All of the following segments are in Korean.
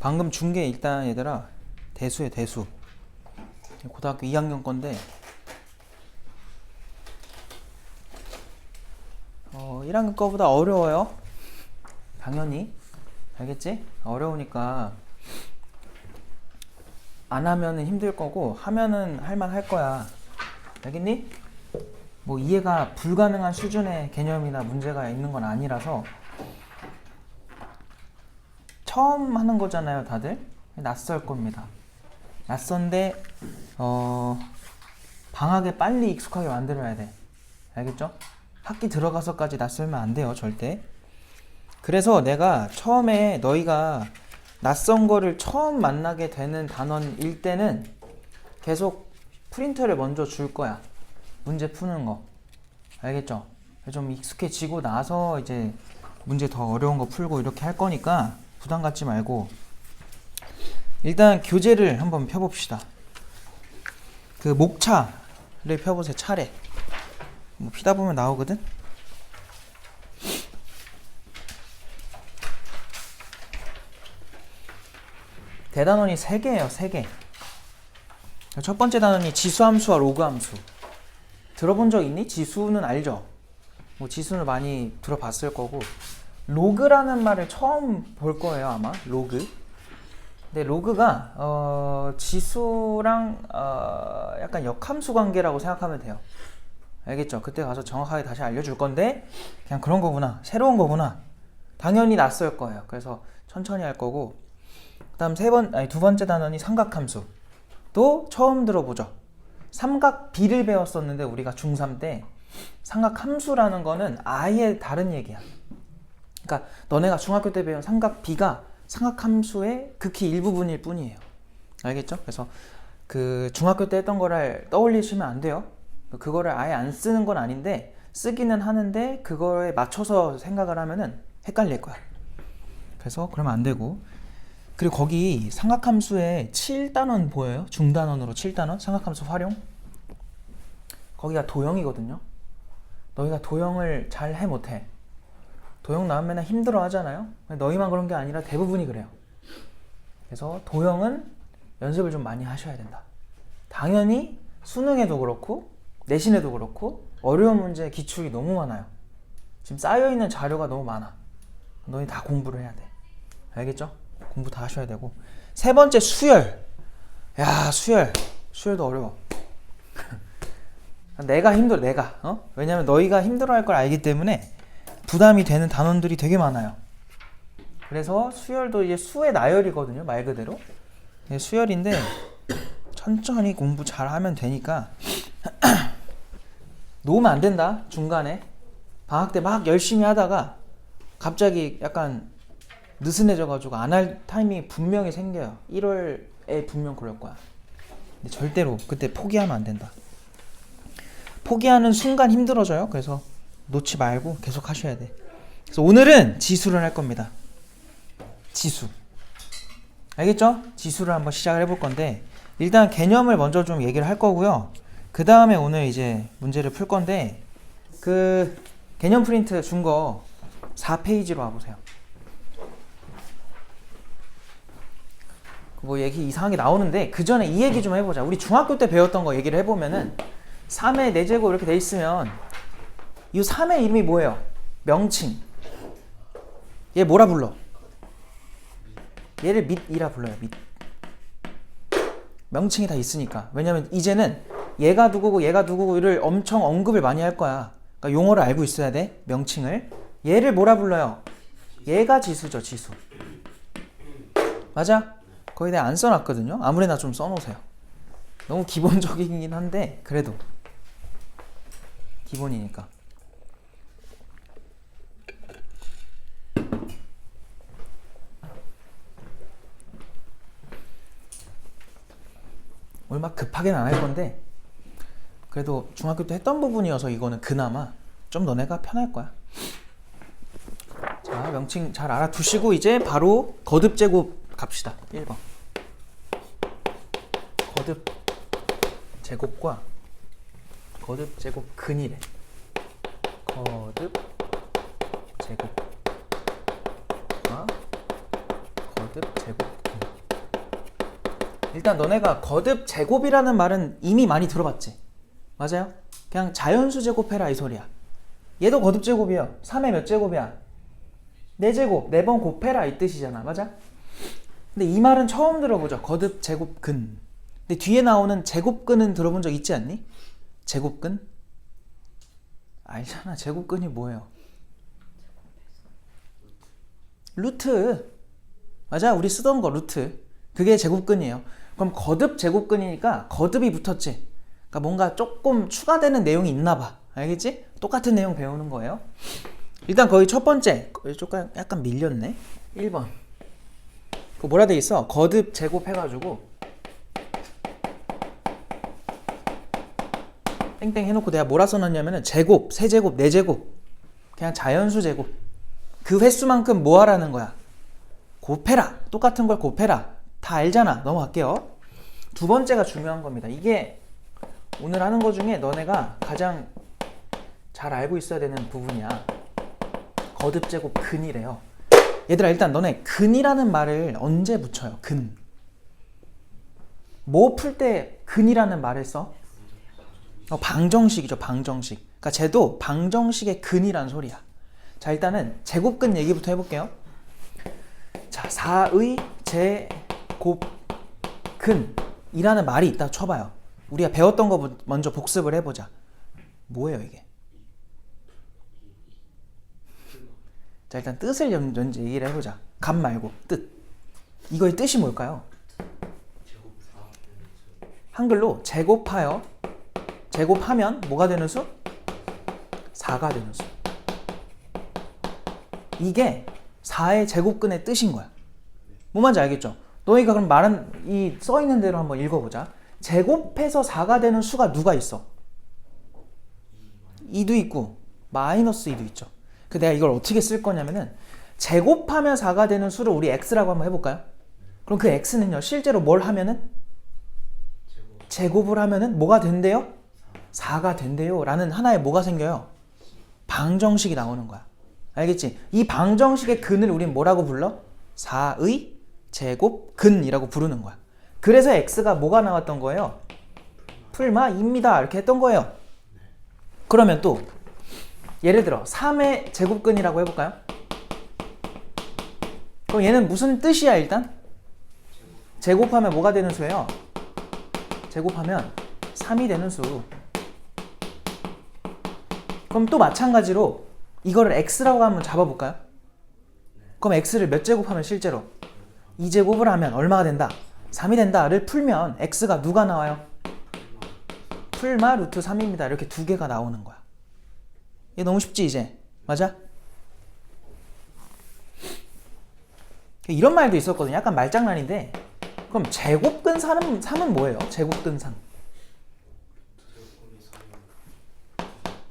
방금 준 게 일단 얘들아 대수에 대수. 고등학교 2학년 건데 1학년 거보다 어려워요. 당연히. 알겠지? 어려우니까 안 하면은 힘들 거고 하면은 할만 할 거야. 알겠니? 뭐 이해가 불가능한 수준의 개념이나 문제가 있는 건 아니라서. 처음 하는 거잖아요, 다들. 낯설 겁니다. 낯선데 방학에 빨리 익숙하게 만들어야 돼. 알겠죠? 학기 들어가서까지 낯설면 안 돼요, 절대. 그래서 내가 처음에 너희가 낯선 거를 처음 만나게 되는 단원일 때는 계속 프린트를 먼저 줄 거야. 문제 푸는 거. 알겠죠? 좀 익숙해지고 나서 이제 문제 더 어려운 거 풀고 이렇게 할 거니까 부담 갖지 말고 일단 교재를 한번 펴봅시다. 그 목차를 펴보세요. 차례. 뭐 피다 보면 나오거든? 대단원이 3개예요. 3개. 첫 번째 단원이 지수함수와 로그함수. 들어본 적 있니? 지수는 알죠? 뭐 지수는 많이 들어봤을 거고. 로그라는 말을 처음 볼 거예요, 아마. 로그. 근데 로그가 지수랑 약간 역함수 관계라고 생각하면 돼요. 알겠죠? 그때 가서 정확하게 다시 알려줄 건데 그냥 그런 거구나. 새로운 거구나. 당연히 낯설 거예요. 그래서 천천히 할 거고. 그다음 두 번째 단원이 삼각함수. 또 처음 들어보죠. 삼각비를 배웠었는데 우리가 중3 때 삼각함수라는 거는 아예 다른 얘기야. 그러니까 너네가 중학교 때 배운 삼각비가 삼각함수의 극히 일부분일 뿐이에요. 알겠죠? 그래서 그 중학교 때 했던 거를 떠올리시면 안 돼요. 그거를 아예 안 쓰는 건 아닌데 쓰기는 하는데 그거에 맞춰서 생각을 하면은 헷갈릴 거야. 그래서 그러면 안 되고. 그리고 거기 삼각함수에 7단원 보여요? 중단원으로 7단원? 삼각함수 활용? 거기가 도형이거든요. 너희가 도형을 잘 해 못해. 도형 나오면 맨날 힘들어 하잖아요. 너희만 그런 게 아니라 대부분이 그래요. 그래서 도형은 연습을 좀 많이 하셔야 된다. 당연히 수능에도 그렇고 내신에도 그렇고 어려운 문제 기출이 너무 많아요. 지금 쌓여있는 자료가 너무 많아. 너희 다 공부를 해야 돼. 알겠죠? 공부 다 하셔야 되고. 세 번째 수열. 야, 수열도 어려워. 내가 힘들어. 내가 왜냐면 너희가 힘들어할 걸 알기 때문에 부담이 되는 단원들이 되게 많아요. 그래서 수열도 이제 수의 나열이거든요, 말 그대로. 수열인데 천천히 공부 잘 하면 되니까 놓으면 안 된다. 중간에 방학 때 막 열심히 하다가 갑자기 약간 느슨해져가지고 안 할 타이밍이 분명히 생겨요. 1월에 분명 그럴 거야. 근데 절대로 그때 포기하면 안 된다. 포기하는 순간 힘들어져요. 그래서 놓지 말고 계속 하셔야 돼. 그래서 오늘은 지수를 할 겁니다. 지수. 알겠죠? 지수를 한번 시작을 해볼 건데 일단 개념을 먼저 좀 얘기를 할 거고요. 그 다음에 오늘 이제 문제를 풀 건데 그 개념 프린트 준 거 4페이지로 와보세요. 뭐 얘기 이상하게 나오는데 그 전에 이 얘기 좀 해보자. 우리 중학교 때 배웠던 거 얘기를 해보면은 3의 4제곱 이렇게 돼 있으면 이 3의 이름이 뭐예요? 명칭. 얘 뭐라 불러? 얘를 밑이라 불러요. 밑. 명칭이 다 있으니까. 왜냐면 이제는 얘가 누구고 얘가 누구고를 엄청 언급을 많이 할 거야. 그러니까 용어를 알고 있어야 돼. 명칭을. 얘를 뭐라 불러요? 얘가 지수죠. 지수. 맞아? 거의 내가 안 써놨거든요. 아무래나 좀 써놓으세요. 너무 기본적이긴 한데 그래도 기본이니까. 오늘 막 급하게는 안 할 건데 그래도 중학교 때 했던 부분이어서 이거는 그나마 좀 너네가 편할 거야. 자, 명칭 잘 알아두시고 이제 바로 거듭 제곱 갑시다. 1번. 거듭 제곱과 거듭 제곱 근이래. 거듭 제곱과 거듭 제곱 근. 일단 너네가 거듭 제곱이라는 말은 이미 많이 들어봤지? 맞아요? 그냥 자연수 제곱해라 이 소리야. 얘도 거듭 제곱이에요. 3의 몇 제곱이야? 4제곱, 4번 곱해라 이 뜻이잖아. 맞아? 근데 이 말은 처음 들어보죠. 거듭 제곱근. 근데 뒤에 나오는 제곱근은 들어본 적 있지 않니? 제곱근? 알잖아. 제곱근이 뭐예요? 루트. 맞아? 우리 쓰던 거 루트. 그게 제곱근이에요. 그럼 거듭 제곱근이니까 거듭이 붙었지. 그러니까 뭔가 조금 추가되는 내용이 있나 봐. 알겠지? 똑같은 내용 배우는 거예요. 일단 거의 첫 번째. 조금 약간 밀렸네. 1번. 그 뭐라 돼 있어? 거듭 제곱 해가지고 땡땡 해놓고 내가 뭐라 써놨냐면은 제곱, 세제곱, 네제곱. 그냥 자연수 제곱. 그 횟수만큼 뭐 하라는 거야? 곱해라. 똑같은 걸 곱해라. 다 알잖아. 넘어갈게요. 두 번째가 중요한 겁니다. 이게 오늘 하는 거 중에 너네가 가장 잘 알고 있어야 되는 부분이야. 거듭 제곱 근이래요. 얘들아 일단 너네 근이라는 말을 언제 붙여요? 근. 뭐 풀 때 근이라는 말을 써? 방정식이죠. 방정식. 그러니까 쟤도 방정식의 근이란 소리야. 자 일단은 제곱근 얘기부터 해볼게요. 자 4의 제곱근이라는 말이 있다 쳐봐요. 우리가 배웠던 거 먼저 복습을 해보자. 뭐예요 이게? 자 일단 뜻을 먼저 얘기를 해보자. 값 말고 뜻. 이거의 뜻이 뭘까요? 한글로 제곱하여 제곱하면 뭐가 되는 수? 4가 되는 수. 이게 4의 제곱근의 뜻인 거야. 뭐 말인지 알겠죠? 너희가 그럼 말은 이 써있는 대로 한번 읽어보자. 제곱해서 4가 되는 수가 누가 있어? 2도 있고 마이너스 2도 있죠. 그 내가 이걸 어떻게 쓸 거냐면은 제곱하면 4가 되는 수를 우리 x라고 한번 해볼까요? 그럼 그 x는요 실제로 뭘 하면은? 제곱을 하면은 뭐가 된대요? 4가 된대요 라는 하나의 뭐가 생겨요? 방정식이 나오는 거야. 알겠지? 이 방정식의 근을 우린 뭐라고 불러? 4의 제곱근이라고 부르는 거야. 그래서 x가 뭐가 나왔던 거예요? 풀마입니다 이렇게 했던 거예요. 그러면 또 예를 들어 3의 제곱근이라고 해볼까요? 그럼 얘는 무슨 뜻이야 일단? 제곱하면 뭐가 되는 수예요? 제곱하면 3이 되는 수. 그럼 또 마찬가지로 이거를 x라고 한번 잡아볼까요? 그럼 x를 몇 제곱하면 실제로? 2제곱을 하면 얼마가 된다? 3이 된다를 풀면 x가 누가 나와요? 풀마 루트 3입니다. 이렇게 두 개가 나오는 거야. 얘 너무 쉽지 이제? 맞아? 이런 말도 있었거든요. 약간 말장난인데 그럼 제곱근 3은 뭐예요? 제곱근 3.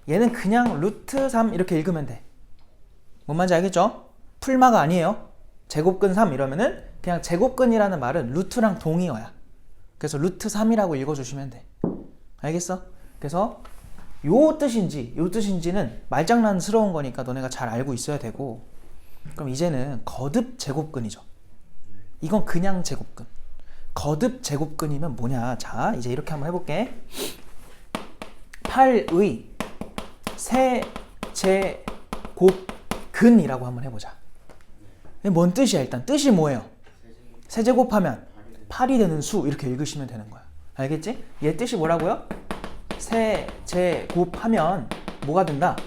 얘는 그냥 루트 3 이렇게 읽으면 돼. 뭔 말인지 알겠죠? 풀마가 아니에요. 제곱근 3 이러면은 그냥 제곱근이라는 말은 루트랑 동의어야. 그래서 루트 3이라고 읽어주시면 돼. 알겠어? 그래서 요 뜻인지는 말장난스러운 거니까 너네가 잘 알고 있어야 되고. 그럼 이제는 거듭 제곱근이죠. 이건 그냥 제곱근. 거듭 제곱근이면 뭐냐? 자 이제 이렇게 한번 해볼게. 8의 세제곱근이라고 한번 해보자. 뭔 뜻이야 일단? 뜻이 뭐예요? 세제곱하면 8이 되는 수 이렇게 읽으시면 되는 거야. 알겠지? 얘 뜻이 뭐라고요? 세제곱하면 뭐가 된다?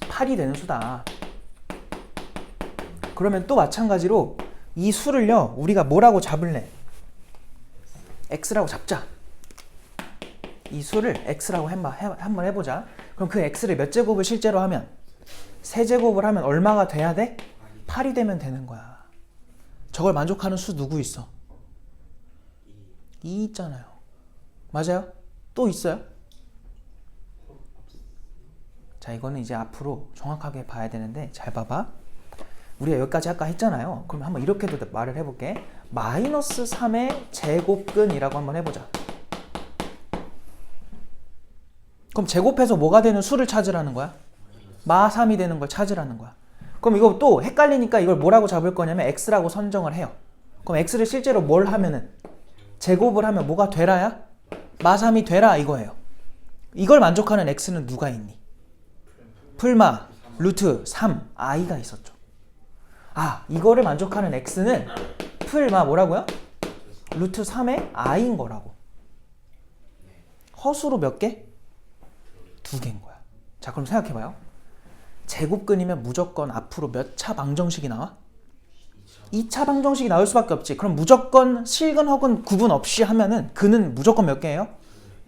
8이 되는 수다. 그러면 또 마찬가지로 이 수를요 우리가 뭐라고 잡을래? x라고 잡자. 이 수를 x라고 한번 해보자. 그럼 그 x를 몇 제곱을 실제로 하면? 세제곱을 하면 얼마가 돼야 돼? 8이 되면 되는 거야. 저걸 만족하는 수 누구 있어? 2 있잖아요. 맞아요? 또 있어요? 자 이거는 이제 앞으로 정확하게 봐야 되는데 잘 봐봐. 우리가 여기까지 아까 했잖아요. 그럼 한번 이렇게도 말을 해볼게. 마이너스 3의 제곱근이라고 한번 해보자. 그럼 제곱해서 뭐가 되는 수를 찾으라는 거야? 마 3이 되는 걸 찾으라는 거야. 그럼 이거 또 헷갈리니까 이걸 뭐라고 잡을 거냐면 x라고 선정을 해요. 그럼 x를 실제로 뭘 하면은? 제곱을 하면 뭐가 되라야? 마3이 되라 이거예요. 이걸 만족하는 x는 누가 있니? 풀마 루트 3 i가 있었죠. 아, 이거를 만족하는 x는 풀마 뭐라고요? 루트 3의 i인 거라고. 허수로 몇 개? 2개인 거야. 자, 그럼 생각해봐요. 제곱근이면 무조건 앞으로 몇 차 방정식이 나와? 2차 방정식이 나올 수밖에 없지. 그럼 무조건 실근 혹은 구분 없이 하면은 근은 무조건 몇 개예요?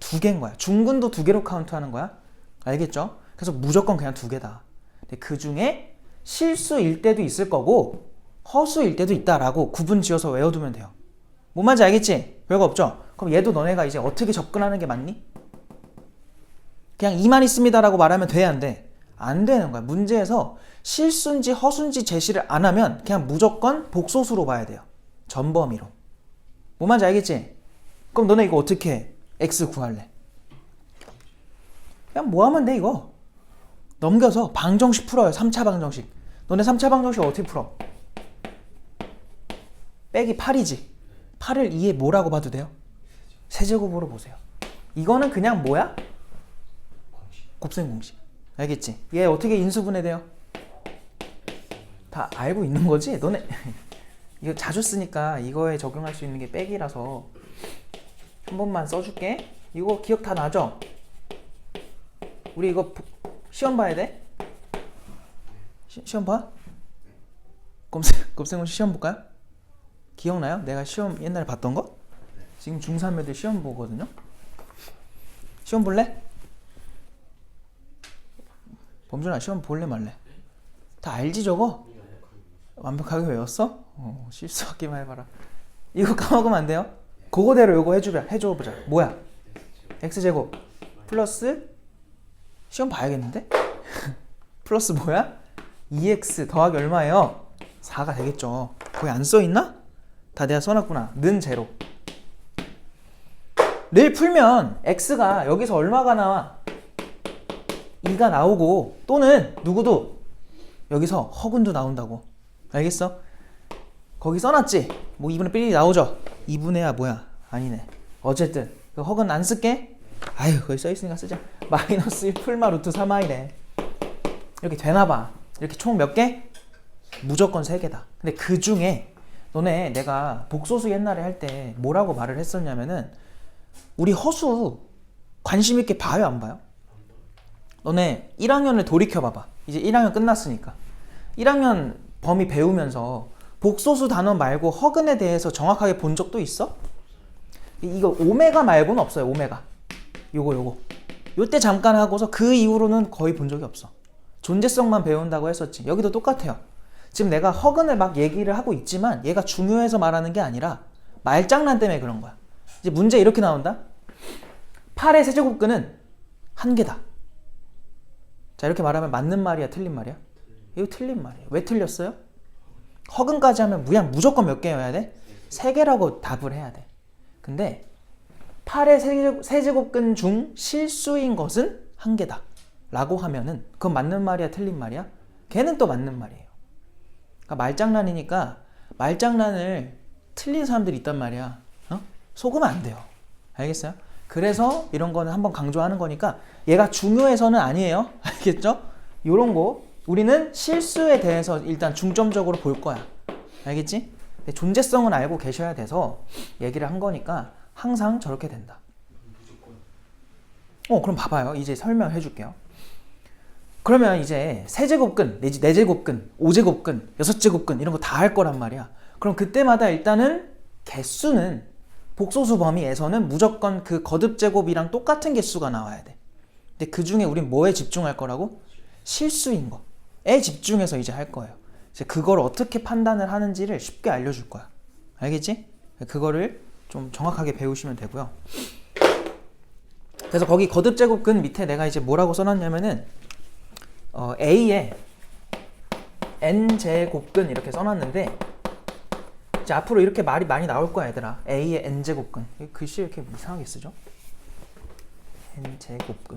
2개인 거야. 중근도 2개로 카운트하는 거야. 알겠죠? 그래서 무조건 그냥 2개다. 근데 그 중에 실수일 때도 있을 거고 허수일 때도 있다라고 구분 지어서 외워두면 돼요. 뭔 말인지 알겠지? 별거 없죠? 그럼 얘도 너네가 이제 어떻게 접근하는 게 맞니? 그냥 2만 있습니다라고 말하면 돼, 안 돼? 안 되는 거야. 문제에서 실수인지 허수인지 제시를 안 하면 그냥 무조건 복소수로 봐야 돼요. 전범위로. 뭔 말인지 알겠지? 그럼 너네 이거 어떻게 해? x 구할래? 그냥 뭐 하면 돼 이거? 넘겨서 방정식 풀어요. 3차 방정식. 너네 3차 방정식 어떻게 풀어? 빼기 8이지. 8을 2에 뭐라고 봐도 돼요? 세제곱으로 보세요. 이거는 그냥 뭐야? 곱셈 공식. 알겠지? 얘 어떻게 인수분해돼요? 다 알고 있는 거지? 너네 이거 자주 쓰니까 이거에 적용할 수 있는 게 빼기라서 한 번만 써줄게. 이거 기억 다 나죠? 우리 이거 시험 봐야 돼? 시험 봐? 곱셈 공식 시험 볼까요? 기억나요? 내가 시험 옛날에 봤던 거? 지금 중3 애들 시험 보거든요? 시험 볼래? 범준아 시험 볼래 말래? 다 알지 저거? 완벽하게 외웠어? 실수하기만 해봐라. 이거 까먹으면 안 돼요? 그거대로 이거 해줘보자. 뭐야? x제곱 플러스 시험 봐야겠는데? 플러스 뭐야? 2x 더하기 얼마예요? 4가 되겠죠. 거기 안 써있나? 다 내가 써놨구나. 는 제로. 를 풀면 x가 여기서 얼마가 나와? 2가 나오고 또는 누구도 여기서 허근도 나온다고. 알겠어? 거기 써놨지? 뭐 2분의 1이 나오죠? 2분의야 뭐야? 아니네. 어쨌든 그 허근 안 쓸게. 아유 거기 써있으니까 쓰자. 마이너스 1 풀마 루트 3i래. 이렇게 되나봐. 이렇게 총 몇 개? 무조건 3개다. 근데 그 중에 너네 내가 복소수 옛날에 할 때 뭐라고 말을 했었냐면은 우리 허수 관심 있게 봐요 안 봐요? 너네 1학년을 돌이켜봐봐. 이제 1학년 끝났으니까 1학년 범위 배우면서 복소수 단원 말고 허근에 대해서 정확하게 본 적도 있어? 이거 오메가 말고는 없어요. 오메가 요거 요때 잠깐 하고서 그 이후로는 거의 본 적이 없어. 존재성만 배운다고 했었지. 여기도 똑같아요. 지금 내가 허근을 막 얘기를 하고 있지만 얘가 중요해서 말하는 게 아니라 말장난 때문에 그런 거야. 이제 문제 이렇게 나온다. 8의 세제곱근은 1개다. 자 이렇게 말하면 맞는 말이야 틀린 말이야? 이거 틀린 말이에요. 왜 틀렸어요? 허근까지 하면 무조건 몇 개여야 돼? 3개라고 답을 해야 돼. 근데 8의 세제곱근 중 실수인 것은 1개다 라고 하면은 그건 맞는 말이야 틀린 말이야? 걔는 또 맞는 말이에요. 그러니까 말장난이니까 말장난을 틀린 사람들이 있단 말이야. 속으면 안 돼요. 알겠어요? 그래서 이런 거는 한번 강조하는 거니까 얘가 중요해서는 아니에요. 알겠죠? 요런 거 우리는 실수에 대해서 일단 중점적으로 볼 거야. 알겠지? 근데 존재성은 알고 계셔야 돼서 얘기를 한 거니까 항상 저렇게 된다. 그럼 봐봐요. 이제 설명해 줄게요. 그러면 이제 세제곱근, 내지 네제곱근, 5제곱근, 6제곱근 이런 거 다 할 거란 말이야. 그럼 그때마다 일단은 개수는 복소수 범위에서는 무조건 그 거듭제곱이랑 똑같은 개수가 나와야 돼. 근데 그 중에 우린 뭐에 집중할 거라고? 실수인 거에 집중해서 이제 할 거예요. 이제 그걸 어떻게 판단을 하는지를 쉽게 알려줄 거야. 알겠지? 그거를 좀 정확하게 배우시면 되고요. 그래서 거기 거듭제곱근 밑에 내가 이제 뭐라고 써놨냐면은 A에 n제곱근 이렇게 써놨는데 이제 앞으로 이렇게 말이 많이 나올 거야 얘들아. A의 n제곱근. 글씨 이렇게 이상하게 쓰죠? n제곱근.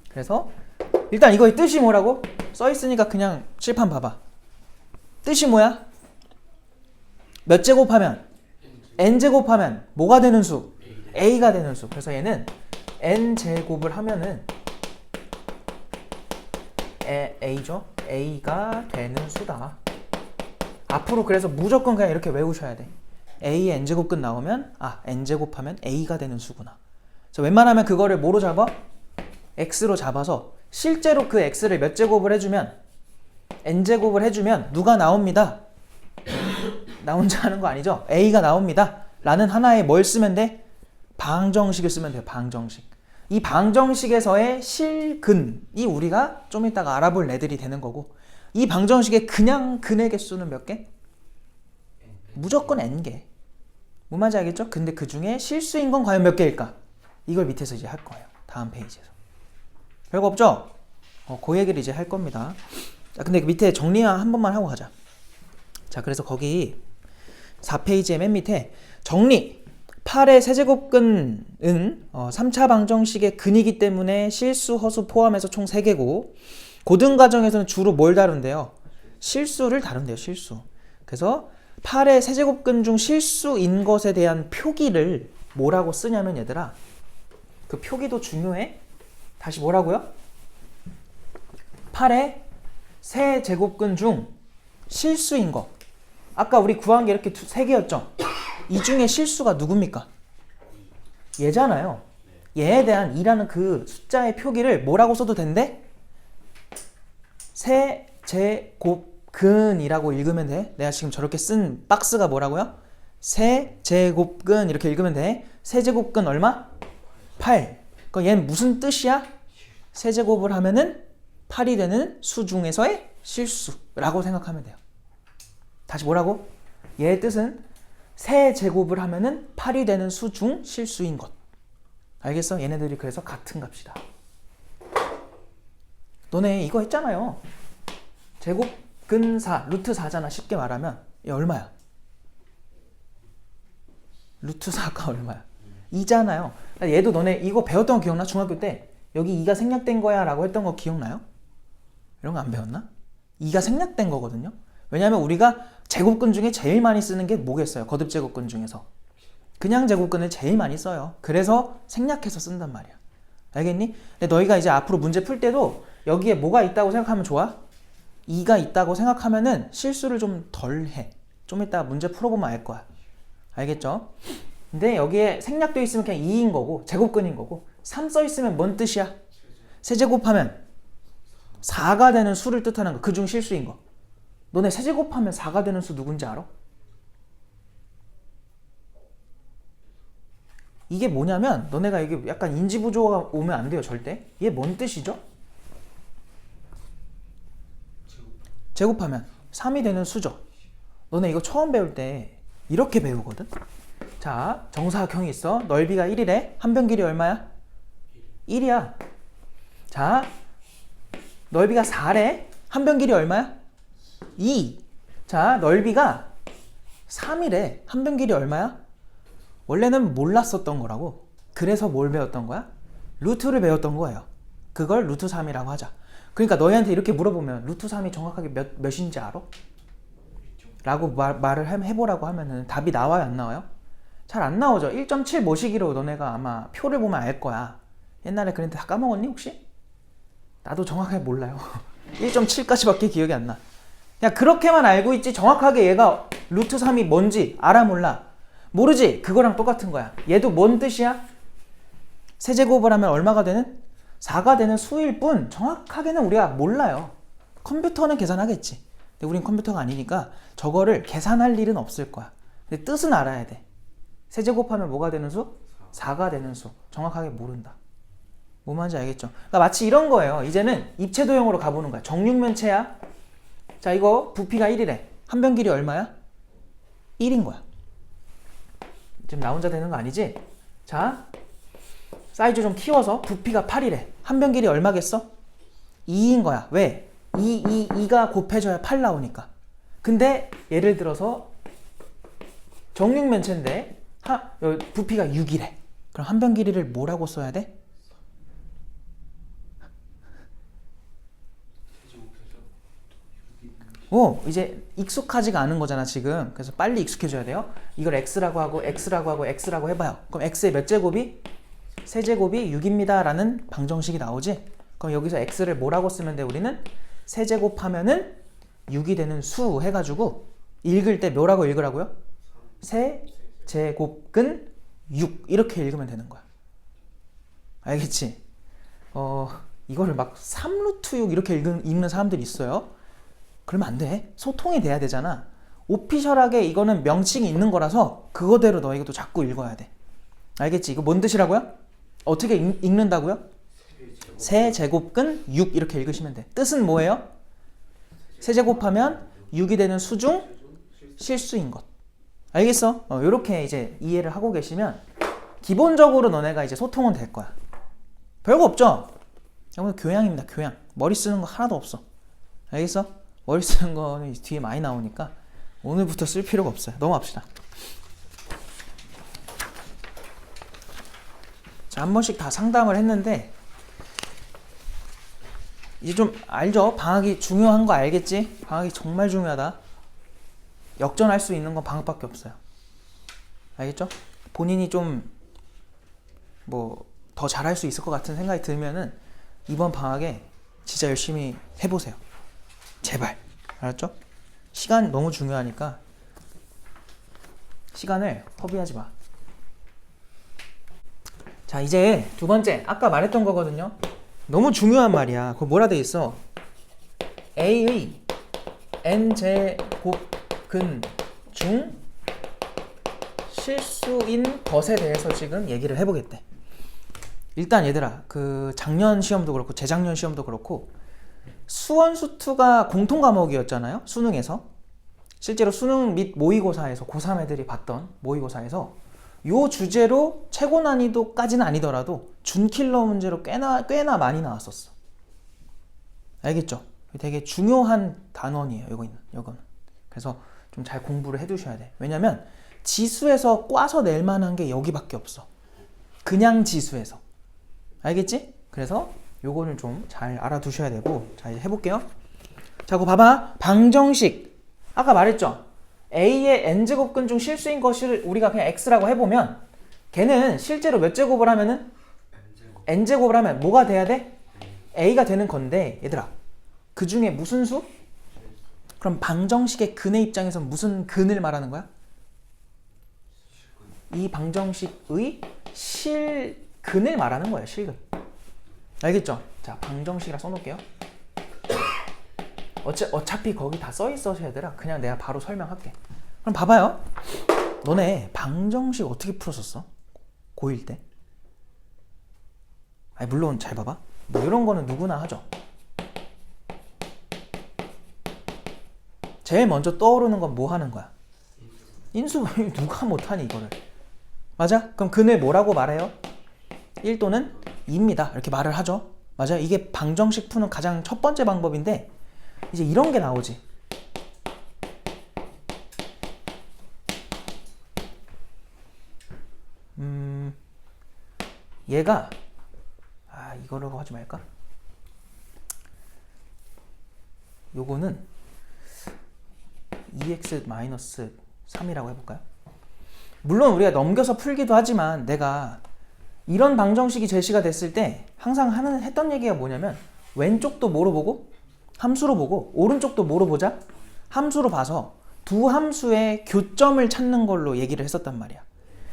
그래서 일단 이거의 뜻이 뭐라고? 써있으니까 그냥 칠판 봐봐. 뜻이 뭐야? 몇 제곱하면? n제곱하면 뭐가 되는 수? a가 되는 수. 그래서 얘는 n제곱을 하면은 a죠? a가 되는 수다. 앞으로 그래서 무조건 그냥 이렇게 외우셔야 돼. a의 n제곱 끝 나오면 n제곱하면 a가 되는 수구나. 그래서 웬만하면 그거를 뭐로 잡아? x로 잡아서 실제로 그 x를 몇 제곱을 해주면 n제곱을 해주면 누가 나옵니다. 나 혼자 하는 거 아니죠? a가 나옵니다. 라는 하나의 뭘 쓰면 돼? 방정식을 쓰면 돼요. 방정식. 이 방정식에서의 실근이 우리가 좀 이따가 알아볼 애들이 되는 거고, 이 방정식의 그냥 근의 개수는 몇 개? 무조건 n개. 뭔 말인지 알겠죠? 근데 그 중에 실수인 건 과연 몇 개일까? 이걸 밑에서 이제 할 거예요. 다음 페이지에서. 별거 없죠? 그 얘기를 이제 할 겁니다. 자, 근데 밑에 정리 한 번만 하고 가자. 자, 그래서 거기 4페이지의 맨 밑에 정리! 8의 세제곱근은 3차 방정식의 근이기 때문에 실수, 허수 포함해서 총 3개고, 고등과정에서는 주로 뭘 다룬대요? 실수를 다룬대요. 실수. 그래서 8의 세제곱근 중 실수인 것에 대한 표기를 뭐라고 쓰냐면 얘들아, 그 표기도 중요해. 다시 뭐라고요? 8의 세제곱근 중 실수인 거. 아까 우리 구한 게 이렇게 3개였죠? 이 중에 실수가 누굽니까? 얘잖아요. 얘에 대한 2라는 그 숫자의 표기를 뭐라고 써도 된대? 세제곱근이라고 읽으면 돼. 내가 지금 저렇게 쓴 박스가 뭐라고요? 세제곱근 이렇게 읽으면 돼. 세제곱근 얼마? 8. 그럼 얘는 무슨 뜻이야? 세제곱을 하면은 8이 되는 수 중에서의 실수라고 생각하면 돼요. 다시 뭐라고? 얘의 뜻은 세제곱을 하면은 8이 되는 수 중 실수인 것. 알겠어? 얘네들이 그래서 같은 값이다. 너네 이거 했잖아요. 제곱근 4, 루트 4잖아. 쉽게 말하면 얘 얼마야? 루트 4가 얼마야? 2잖아요. 얘도 너네 이거 배웠던 거 기억나? 중학교 때 여기 2가 생략된 거야 라고 했던 거 기억나요? 이런 거 안 배웠나? 2가 생략된 거거든요. 왜냐하면 우리가 제곱근 중에 제일 많이 쓰는 게 뭐겠어요? 거듭제곱근 중에서 그냥 제곱근을 제일 많이 써요. 그래서 생략해서 쓴단 말이야. 알겠니? 근데 너희가 이제 앞으로 문제 풀 때도 여기에 뭐가 있다고 생각하면 좋아? 2가 있다고 생각하면은 실수를 좀 덜 해. 좀 이따 문제 풀어보면 알 거야. 알겠죠? 근데 여기에 생략되어 있으면 그냥 2인 거고 제곱근인 거고 3 써 있으면 뭔 뜻이야? 세제곱하면 4가 되는 수를 뜻하는 거. 그중 실수인 거. 너네 세제곱하면 4가 되는 수 누군지 알아? 이게 뭐냐면 너네가 이게 약간 인지부조가 오면 안 돼요. 절대. 이게 뭔 뜻이죠? 제곱하면 3이 되는 수죠. 너네 이거 처음 배울 때 이렇게 배우거든. 자, 정사각형이 있어. 넓이가 1이래. 한 변 길이 얼마야? 1이야. 자, 넓이가 4래. 한 변 길이 얼마야? 2. 자, 넓이가 3이래. 한 변 길이 얼마야? 원래는 몰랐었던 거라고. 그래서 뭘 배웠던 거야? 루트를 배웠던 거예요. 그걸 루트 3이라고 하자. 그러니까 너희한테 이렇게 물어보면 루트 3이 정확하게 몇인지 알아? 라고 말을 해보라고 하면은 답이 나와요, 안 나와요? 잘 안 나오죠. 1.7 모시기로 너네가 아마 표를 보면 알 거야. 옛날에 그랬는데 다 까먹었니 혹시? 나도 정확하게 몰라요. 1.7까지밖에 기억이 안 나. 그냥 그렇게만 알고 있지 정확하게 얘가 루트 3이 뭔지 알아 몰라? 모르지? 그거랑 똑같은 거야. 얘도 뭔 뜻이야? 세제곱을 하면 얼마가 되는? 4가 되는 수일 뿐 정확하게는 우리가 몰라요. 컴퓨터는 계산하겠지. 근데 우린 컴퓨터가 아니니까 저거를 계산할 일은 없을 거야. 근데 뜻은 알아야 돼. 세제곱하면 뭐가 되는 수? 4가 되는 수. 정확하게 모른다. 뭐 말인지 알겠죠? 그러니까 마치 이런 거예요. 이제는 입체도형으로 가보는 거야. 정육면체야. 자, 이거 부피가 1이래. 한 변 길이 얼마야? 1인 거야. 지금 나 혼자 되는 거 아니지? 자, 사이즈 좀 키워서 부피가 8이래. 한 변 길이 얼마겠어? 2인 거야. 왜? 2가 곱해져야 8 나오니까. 근데 예를 들어서 정육면체인데 부피가 6이래. 그럼 한 변 길이를 뭐라고 써야 돼? 이제 익숙하지가 않은 거잖아 지금. 그래서 빨리 익숙해져야 돼요. 이걸 x라고 하고 x라고 하고 x라고 해봐요. 그럼 x의 몇 제곱이? 세제곱이 6입니다 라는 방정식이 나오지. 그럼 여기서 x를 뭐라고 쓰면 돼? 우리는 세제곱하면은 6이 되는 수 해가지고 읽을 때 뭐라고 읽으라고요? 세제곱근 6 이렇게 읽으면 되는 거야. 알겠지? 이거를 막 3루트 6 이렇게 읽는 사람들이 있어요. 그러면 안 돼. 소통이 돼야 되잖아. 오피셜하게 이거는 명칭이 있는 거라서 그거대로 너희가 또 자꾸 읽어야 돼. 알겠지? 이거 뭔 뜻이라고요? 어떻게 읽는다고요? 세제곱근 6 이렇게 읽으시면 돼. 뜻은 뭐예요? 세제곱하면 6이 되는 수 중 실수인 것. 알겠어? 이렇게 이제 이해를 하고 계시면 기본적으로 너네가 이제 소통은 될 거야. 별거 없죠? 오늘 교양입니다. 교양. 머리 쓰는 거 하나도 없어. 알겠어? 머리 쓰는 거는 뒤에 많이 나오니까 오늘부터 쓸 필요가 없어요. 넘어갑시다. 자, 한 번씩 다 상담을 했는데 이제 좀 알죠? 방학이 중요한 거 알겠지? 방학이 정말 중요하다. 역전할 수 있는 건 방학밖에 없어요. 알겠죠? 본인이 좀 뭐 더 잘할 수 있을 것 같은 생각이 들면은 이번 방학에 진짜 열심히 해보세요. 제발. 알았죠? 시간 너무 중요하니까 시간을 허비하지 마. 자, 이제 두 번째 아까 말했던 거거든요. 너무 중요한 말이야. 그거 뭐라 돼 있어? a의 n제곱근 중 실수인 것에 대해서 지금 얘기를 해보겠대. 일단 얘들아, 그 작년 시험도 그렇고 재작년 시험도 그렇고 수원 수투가 공통 과목이었잖아요. 수능에서. 실제로 수능 및 모의고사에서 고3 애들이 봤던 모의고사에서 요 주제로 최고 난이도까지는 아니더라도 준킬러 문제로 꽤나 많이 나왔었어. 알겠죠? 되게 중요한 단원이에요. 요거는. 그래서 좀 잘 공부를 해두셔야 돼. 왜냐면 지수에서 꽈서 낼 만한 게 여기밖에 없어. 그냥 지수에서. 알겠지? 그래서 요거는 좀 잘 알아두셔야 되고. 자, 이제 해볼게요. 자, 그거 봐봐. 방정식. 아까 말했죠? a의 n제곱근 중 실수인 것을 우리가 그냥 x라고 해보면 걔는 실제로 몇 제곱을 하면은 n제곱을 하면 뭐가 돼야 돼? a가 되는 건데 얘들아, 그 중에 무슨 수? 그럼 방정식의 근의 입장에서 무슨 근을 말하는 거야? 이 방정식의 실근을 말하는 거예요. 실근. 알겠죠? 자, 방정식이라 써놓을게요. 어차피 거기 다 써있어 얘들아. 그냥 내가 바로 설명할게. 그럼 봐봐요. 너네 방정식 어떻게 풀었었어? 고1 때? 아니 물론 잘 봐봐. 뭐 이런 거는 누구나 하죠. 제일 먼저 떠오르는 건 뭐 하는 거야? 인수분해. 누가 못하니 이거를. 맞아? 그럼 근을 뭐라고 말해요? 1 또는 2입니다. 이렇게 말을 하죠. 맞아? 이게 방정식 푸는 가장 첫 번째 방법인데 이제 이런 게 나오지. 얘가 이거로 하지 말까? 요거는 2x-3이라고 해볼까요? 물론 우리가 넘겨서 풀기도 하지만 내가 이런 방정식이 제시가 됐을 때 항상 했던 얘기가 뭐냐면 왼쪽도 뭐로 보고? 함수로 보고 오른쪽도 뭐로 보자? 함수로 봐서 두 함수의 교점을 찾는 걸로 얘기를 했었단 말이야.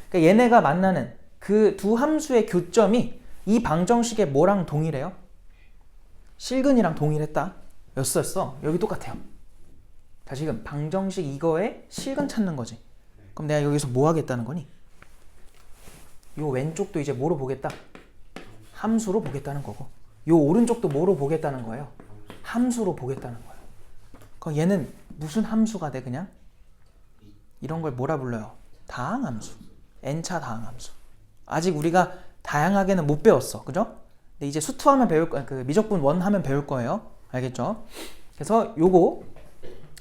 그러니까 얘네가 만나는 그 두 함수의 교점이 이 방정식의 뭐랑 동일해요? 실근이랑 동일했다 였었어. 여기 똑같아요. 자, 지금 방정식 이거에 실근 찾는 거지. 그럼 내가 여기서 뭐 하겠다는 거니? 요 왼쪽도 이제 뭐로 보겠다? 함수로 보겠다는 거고 요 오른쪽도 뭐로 보겠다는 거예요? 함수로 보겠다는 거예요. 그럼 얘는 무슨 함수가 돼? 그냥 이런 걸 뭐라 불러요? 다항함수. n차 다항함수. 아직 우리가 다양하게는 못 배웠어. 그죠? 근데 이제 수투하면 배울 거예요. 그 미적분 원 하면 배울 거예요. 알겠죠? 그래서 요거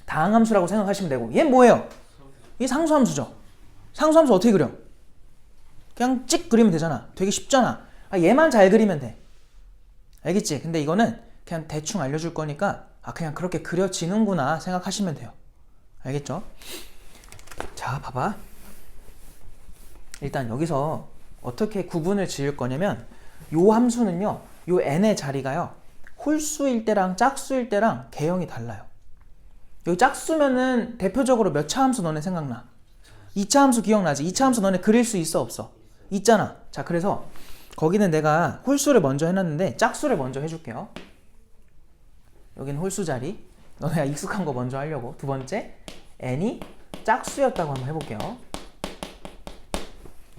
다항함수라고 생각하시면 되고 얘는 뭐예요? 이게 상수함수죠. 상수함수 어떻게 그려? 그냥 찍 그리면 되잖아. 되게 쉽잖아. 얘만 잘 그리면 돼. 알겠지? 근데 이거는 그냥 대충 알려줄 거니까 아, 그냥 그렇게 그려지는구나 생각하시면 돼요. 알겠죠? 자, 봐봐. 일단 여기서 어떻게 구분을 지을 거냐면 요 함수는요, 요 n의 자리가요, 홀수일 때랑 짝수일 때랑 개형이 달라요. 여기 짝수면은 대표적으로 몇 차 함수 너네 생각나? 2차 함수 기억나지? 2차 함수 너네 그릴 수 있어 없어? 있잖아. 자, 그래서 거기는 내가 홀수를 먼저 해놨는데 짝수를 먼저 해줄게요. 여기는 홀수 자리. 너네가 익숙한 거 먼저 하려고. 두 번째, n이 짝수였다고 한번 해볼게요.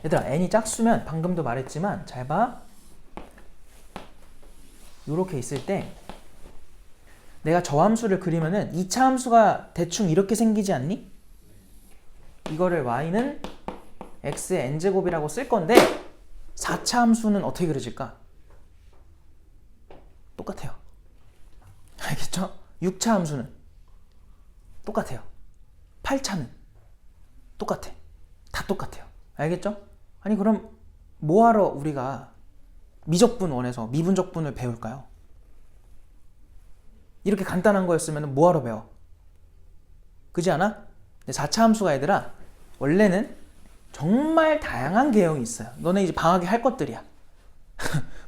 얘들아, n이 짝수면 방금도 말했지만 잘 봐. 요렇게 있을 때 내가 저 함수를 그리면은 2차 함수가 대충 이렇게 생기지 않니? 이거를 y는 x의 n제곱이라고 쓸 건데 4차 함수는 어떻게 그려질까? 똑같아요. 알겠죠? 6차 함수는 똑같아요. 8차는 똑같아. 다 똑같아요. 알겠죠? 아니 그럼 뭐하러 우리가 미적분 원에서 미분적분을 배울까요? 이렇게 간단한 거였으면 뭐하러 배워? 그지 않아? 근데 4차 함수가 얘들아 원래는 정말 다양한 개형이 있어요. 너네 이제 방학에 할 것들이야.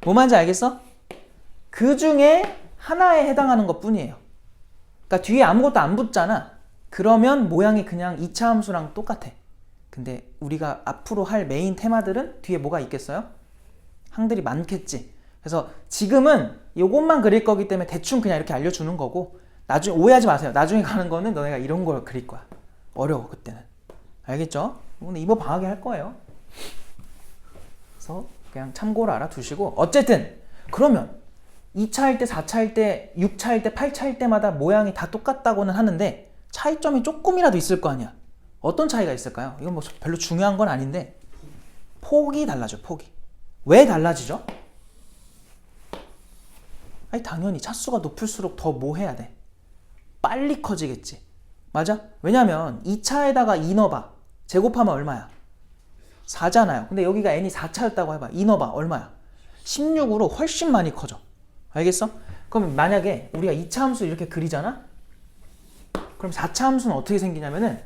뭐 말인지 알겠어? 그 중에 하나에 해당하는 것 뿐이에요. 그러니까 뒤에 아무것도 안 붙잖아. 그러면 모양이 그냥 2차 함수랑 똑같아. 근데 우리가 앞으로 할 메인 테마들은 뒤에 뭐가 있겠어요? 항들이 많겠지. 그래서 지금은 요것만 그릴 거기 때문에 대충 그냥 이렇게 알려주는 거고 나중에 오해하지 마세요. 나중에 가는 거는 너네가 이런 걸 그릴 거야. 어려워 그때는. 알겠죠? 오늘 이번 방학에 할 거예요. 그래서 그냥 참고로 알아두시고 어쨌든 그러면 2차일 때, 4차일 때, 6차일 때, 8차일 때마다 모양이 다 똑같다고는 하는데 차이점이 조금이라도 있을 거 아니야. 어떤 차이가 있을까요? 이건 뭐 별로 중요한 건 아닌데 폭이 달라져. 폭이. 왜 달라지죠? 아니 당연히 차수가 높을수록 더 뭐 해야 돼? 빨리 커지겠지. 맞아? 왜냐면 2차에다가 2 넣어봐. 제곱하면 얼마야? 4잖아요. 근데 여기가 n이 4차였다고 해봐. 2 넣어봐. 얼마야? 16으로 훨씬 많이 커져. 알겠어? 그럼 만약에 우리가 2차 함수 이렇게 그리잖아? 그럼 4차 함수는 어떻게 생기냐면은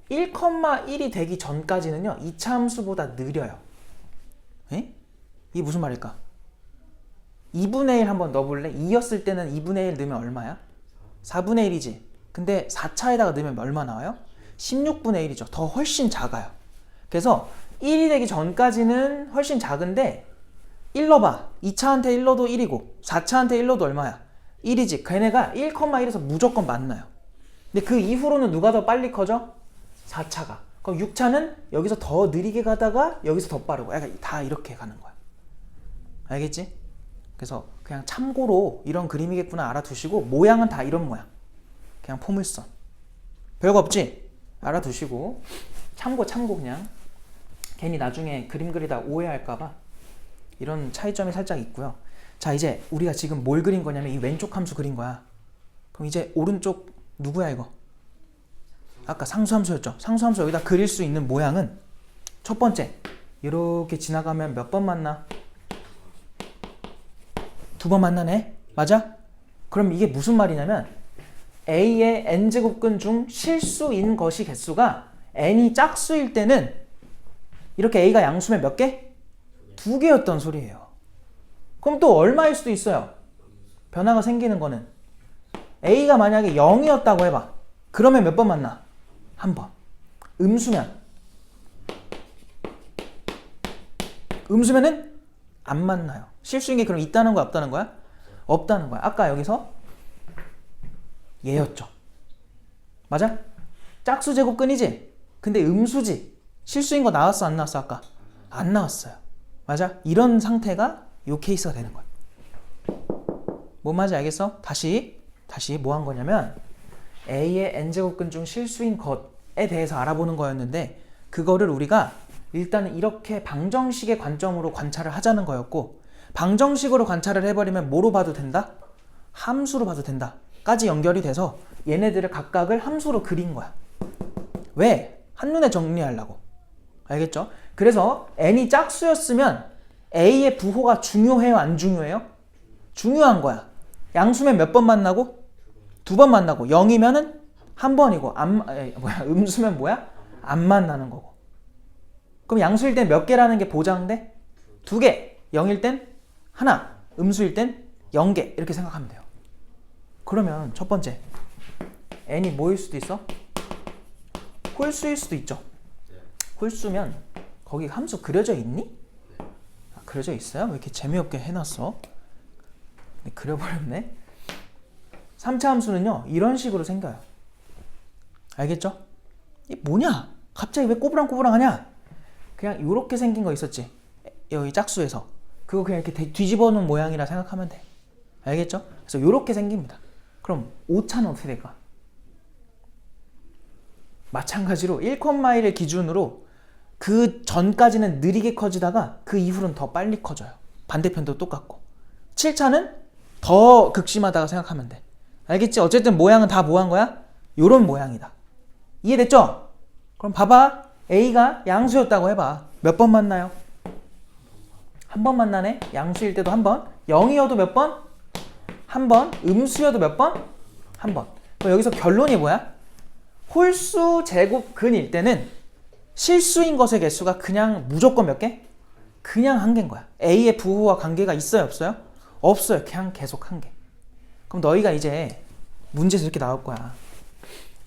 1,1이 되기 전까지는요 2차 함수보다 느려요. 에? 이게 무슨 말일까? 2분의 1 한번 넣어볼래? 2였을 때는 2분의 1 넣으면 얼마야? 4분의 1이지. 근데 4차에다가 넣으면 얼마 나와요? 16분의 1이죠. 더 훨씬 작아요. 그래서 1이 되기 전까지는 훨씬 작은데 1 넣어봐. 2차한테 1 넣어도 1이고 4차한테 1 넣어도 얼마야? 1이지. 걔네가 1,1에서 무조건 만나요. 근데 그 이후로는 누가 더 빨리 커져? 4차가. 그럼 6차는 여기서 더 느리게 가다가 여기서 더 빠르고 약간 다 이렇게 가는 거야. 알겠지? 그래서 그냥 참고로 이런 그림이겠구나 알아두시고 모양은 다 이런 모양. 그냥 포물선. 별거 없지? 알아두시고 참고 그냥 괜히 나중에 그림 그리다 오해할까봐 이런 차이점이 살짝 있고요. 자, 이제 우리가 지금 뭘 그린 거냐면 이 왼쪽 함수 그린 거야. 그럼 이제 오른쪽 누구야 이거? 아까 상수함수였죠. 상수함수 여기다 그릴 수 있는 모양은 첫 번째 이렇게 지나가면 몇 번 만나? 2번 만나네? 맞아? 그럼 이게 무슨 말이냐면 A의 n제곱근 중 실수인 것이 개수가 n이 짝수일 때는 이렇게 A가 양수면 몇 개? 2개였던 소리예요. 그럼 또 얼마일 수도 있어요? 변화가 생기는 거는 A가 만약에 0이었다고 해봐. 그러면 몇 번 만나? 한 번. 음수면은 안 만나요. 실수인 게 그럼 있다는 거야, 없다는 거야? 없다는 거야. 아까 여기서 얘였죠. 맞아? 짝수 제곱근이지? 근데 음수지. 실수인 거 나왔어, 안 나왔어, 아까? 안 나왔어요. 맞아? 이런 상태가 요 케이스가 되는 거야. 뭔 말인지 알겠어? 다시 뭐 한 거냐면 A의 n제곱근 중 실수인 것에 대해서 알아보는 거였는데 그거를 우리가 일단은 이렇게 방정식의 관점으로 관찰을 하자는 거였고 방정식으로 관찰을 해버리면 뭐로 봐도 된다? 함수로 봐도 된다 까지 연결이 돼서 얘네들을 각각을 함수로 그린 거야. 왜? 한눈에 정리하려고. 알겠죠? 그래서 n이 짝수였으면 A의 부호가 중요해요? 안 중요해요? 중요한 거야. 양수면 몇 번 만나고? 두 번 만나고 0이면은 한 번이고 음수면 뭐야? 안 만나는 거고. 그럼 양수일 땐 몇 개라는 게 보장돼? 2개. 0일 땐 하나. 음수일 땐 0개. 이렇게 생각하면 돼요. 그러면 첫 번째 n이 뭐일 수도 있어? 홀수일 수도 있죠. 홀수면 거기 함수 그려져 있니? 그려져 있어요? 왜 이렇게 재미없게 해놨어? 그려버렸네. 3차 함수는요 이런 식으로 생겨요. 알겠죠? 이게 뭐냐? 갑자기 왜 꼬부랑꼬부랑 하냐? 그냥 이렇게 생긴 거 있었지? 여기 짝수에서 그거 그냥 이렇게 뒤집어 놓은 모양이라 생각하면 돼. 알겠죠? 그래서 이렇게 생깁니다. 그럼 5차는 어떻게 될까? 마찬가지로 1,1을 기준으로 그 전까지는 느리게 커지다가 그 이후로는 더 빨리 커져요. 반대편도 똑같고. 7차는 더 극심하다고 생각하면 돼. 알겠지? 어쨌든 모양은 다 뭐 한 거야? 요런 모양이다. 이해됐죠? 그럼 봐봐. A가 양수였다고 해봐. 몇 번 만나요? 한 번 만나네. 양수일 때도 한 번. 0이어도 몇 번? 한 번. 음수여도 몇 번? 한 번. 그럼 여기서 결론이 뭐야? 홀수 제곱근일 때는 실수인 것의 개수가 그냥 무조건 몇 개? 그냥 한 개인 거야. A의 부호와 관계가 있어요, 없어요? 없어요. 그냥 계속 한 개. 그럼 너희가 이제 문제에서 이렇게 나올 거야.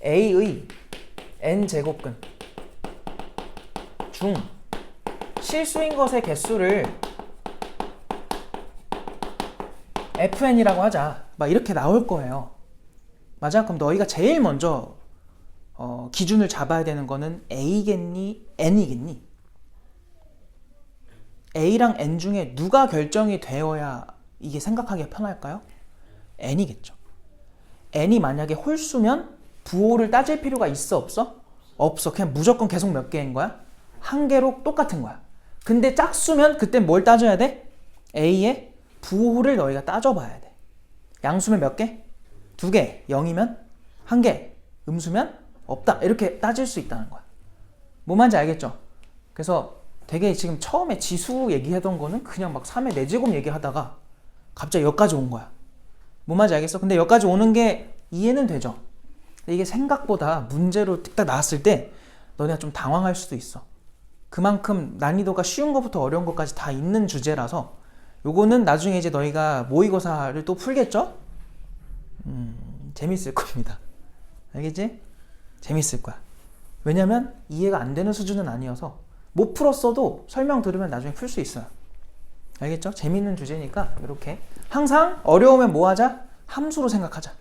A의 n제곱근 중 실수인 것의 개수를 fn이라고 하자. 막 이렇게 나올 거예요. 맞아? 그럼 너희가 제일 먼저 기준을 잡아야 되는 거는 A겠니? N이겠니? A랑 N 중에 누가 결정이 되어야 이게 생각하기가 편할까요? N이겠죠. N이 만약에 홀수면 부호를 따질 필요가 있어? 없어? 없어. 그냥 무조건 계속 몇 개인 거야? 한 개로 똑같은 거야. 근데 짝수면 그때 뭘 따져야 돼? A의 부호를 너희가 따져봐야 돼. 양수면 몇 개? 2개. 0이면 1개. 음수면 없다. 이렇게 따질 수 있다는 거야. 뭐 말인지 알겠죠? 그래서 되게 지금 처음에 지수 얘기하던 거는 그냥 막 3의 4제곱 얘기하다가 갑자기 여기까지 온 거야. 뭐 말인지 알겠어? 근데 여기까지 오는 게 이해는 되죠? 근데 이게 생각보다 문제로 딱 나왔을 때 너네가 좀 당황할 수도 있어. 그만큼 난이도가 쉬운 것부터 어려운 것까지 다 있는 주제라서 요거는 나중에 이제 너희가 모의고사를 또 풀겠죠? 재밌을 겁니다. 알겠지? 재밌을 거야. 왜냐면 이해가 안 되는 수준은 아니어서 못 풀었어도 설명 들으면 나중에 풀 수 있어요. 알겠죠? 재밌는 주제니까 이렇게 항상 어려우면 뭐 하자? 함수로 생각하자.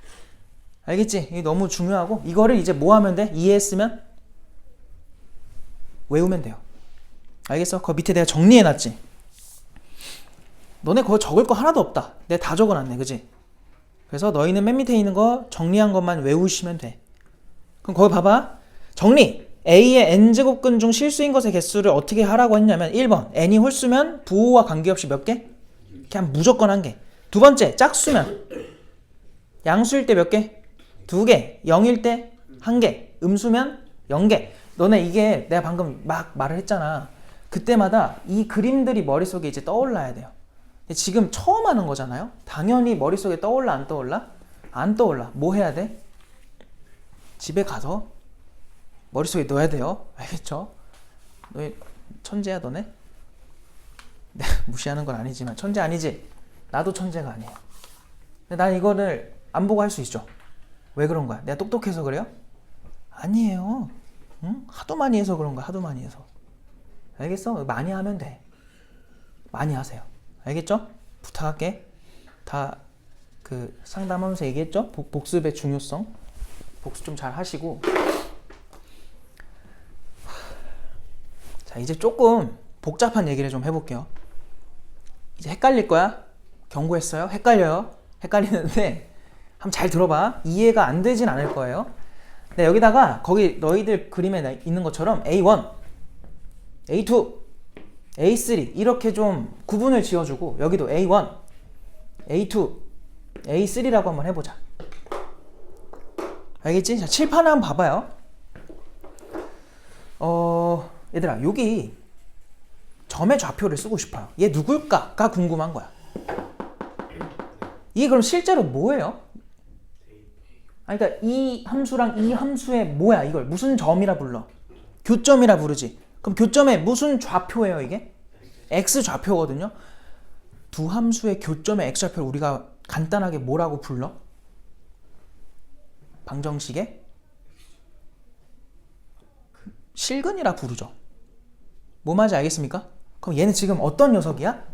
알겠지? 이게 너무 중요하고 이거를 이제 뭐 하면 돼? 이해했으면 외우면 돼요. 알겠어? 그 밑에 내가 정리해놨지? 너네 그거 적을 거 하나도 없다. 내가 다 적어놨네. 그지? 그래서 너희는 맨 밑에 있는 거 정리한 것만 외우시면 돼. 그럼 거기 봐봐. 정리! A의 n제곱근 중 실수인 것의 개수를 어떻게 하라고 했냐면 1번 n이 홀수면 부호와 관계없이 몇 개? 그냥 무조건 한 개. 두 번째 짝수면 양수일 때 몇 개? 2개. 0일 때 1개. 음수면 0개. 너네 이게 내가 방금 막 말을 했잖아. 그때마다 이 그림들이 머릿속에 이제 떠올라야 돼요. 근데 지금 처음 하는 거잖아요. 당연히 머릿속에 떠올라 안 떠올라? 안 떠올라. 뭐 해야 돼? 집에 가서 머릿속에 넣어야 돼요. 알겠죠? 너희 천재야 너네? 내가 무시하는 건 아니지만 천재 아니지? 나도 천재가 아니에요. 근데 난 이거를 안 보고 할 수 있죠. 왜 그런 거야? 내가 똑똑해서 그래요? 아니에요. 응? 하도 많이 해서 그런 거야. 하도 많이 해서. 알겠어? 많이 하면 돼. 많이 하세요. 알겠죠? 부탁할게. 다 그 상담하면서 얘기했죠? 복습의 중요성. 복습 좀 잘 하시고. 자, 이제 조금 복잡한 얘기를 좀 해볼게요. 이제 헷갈릴 거야. 경고했어요. 헷갈려요. 헷갈리는데 한번 잘 들어봐. 이해가 안 되진 않을 거예요. 근데 여기다가 거기 너희들 그림에 있는 것처럼 A1, A2, A3 이렇게 좀 구분을 지어주고 여기도 A1, A2, A3라고 한번 해보자. 알겠지? 자, 칠판을 한번 봐봐요. 얘들아 여기 점의 좌표를 쓰고 싶어요. 얘 누굴까가 궁금한 거야. 이게 그럼 실제로 뭐예요? 그러니까 이 함수랑 이 함수의 뭐야 이걸 무슨 점이라 불러? 교점이라 부르지. 그럼 교점의 무슨 좌표예요 이게? x 좌표거든요. 두 함수의 교점의 x 좌표를 우리가 간단하게 뭐라고 불러? 방정식의 실근이라 부르죠. 뭐 말인지 알겠습니까? 그럼 얘는 지금 어떤 녀석이야?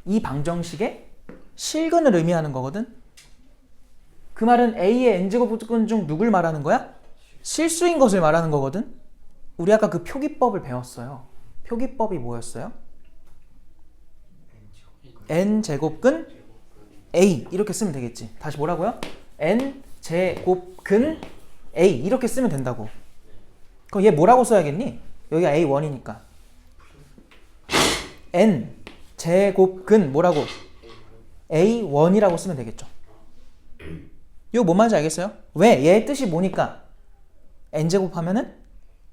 이 방정식의 실근을 의미하는 거거든. 그 말은 A의 n제곱근 중 누굴 말하는 거야? 실수인 것을 말하는 거거든. 우리 아까 그 표기법을 배웠어요. 표기법이 뭐였어요? n제곱근 A 이렇게 쓰면 되겠지. 다시 뭐라고요? n제곱근 A 이렇게 쓰면 된다고. 그럼 얘 뭐라고 써야겠니? 여기가 A1이니까 n제곱근 뭐라고? A1이라고 쓰면 되겠죠. 이거 뭔 말인지 알겠어요? 왜? 얘의 뜻이 뭐니까? n제곱 하면은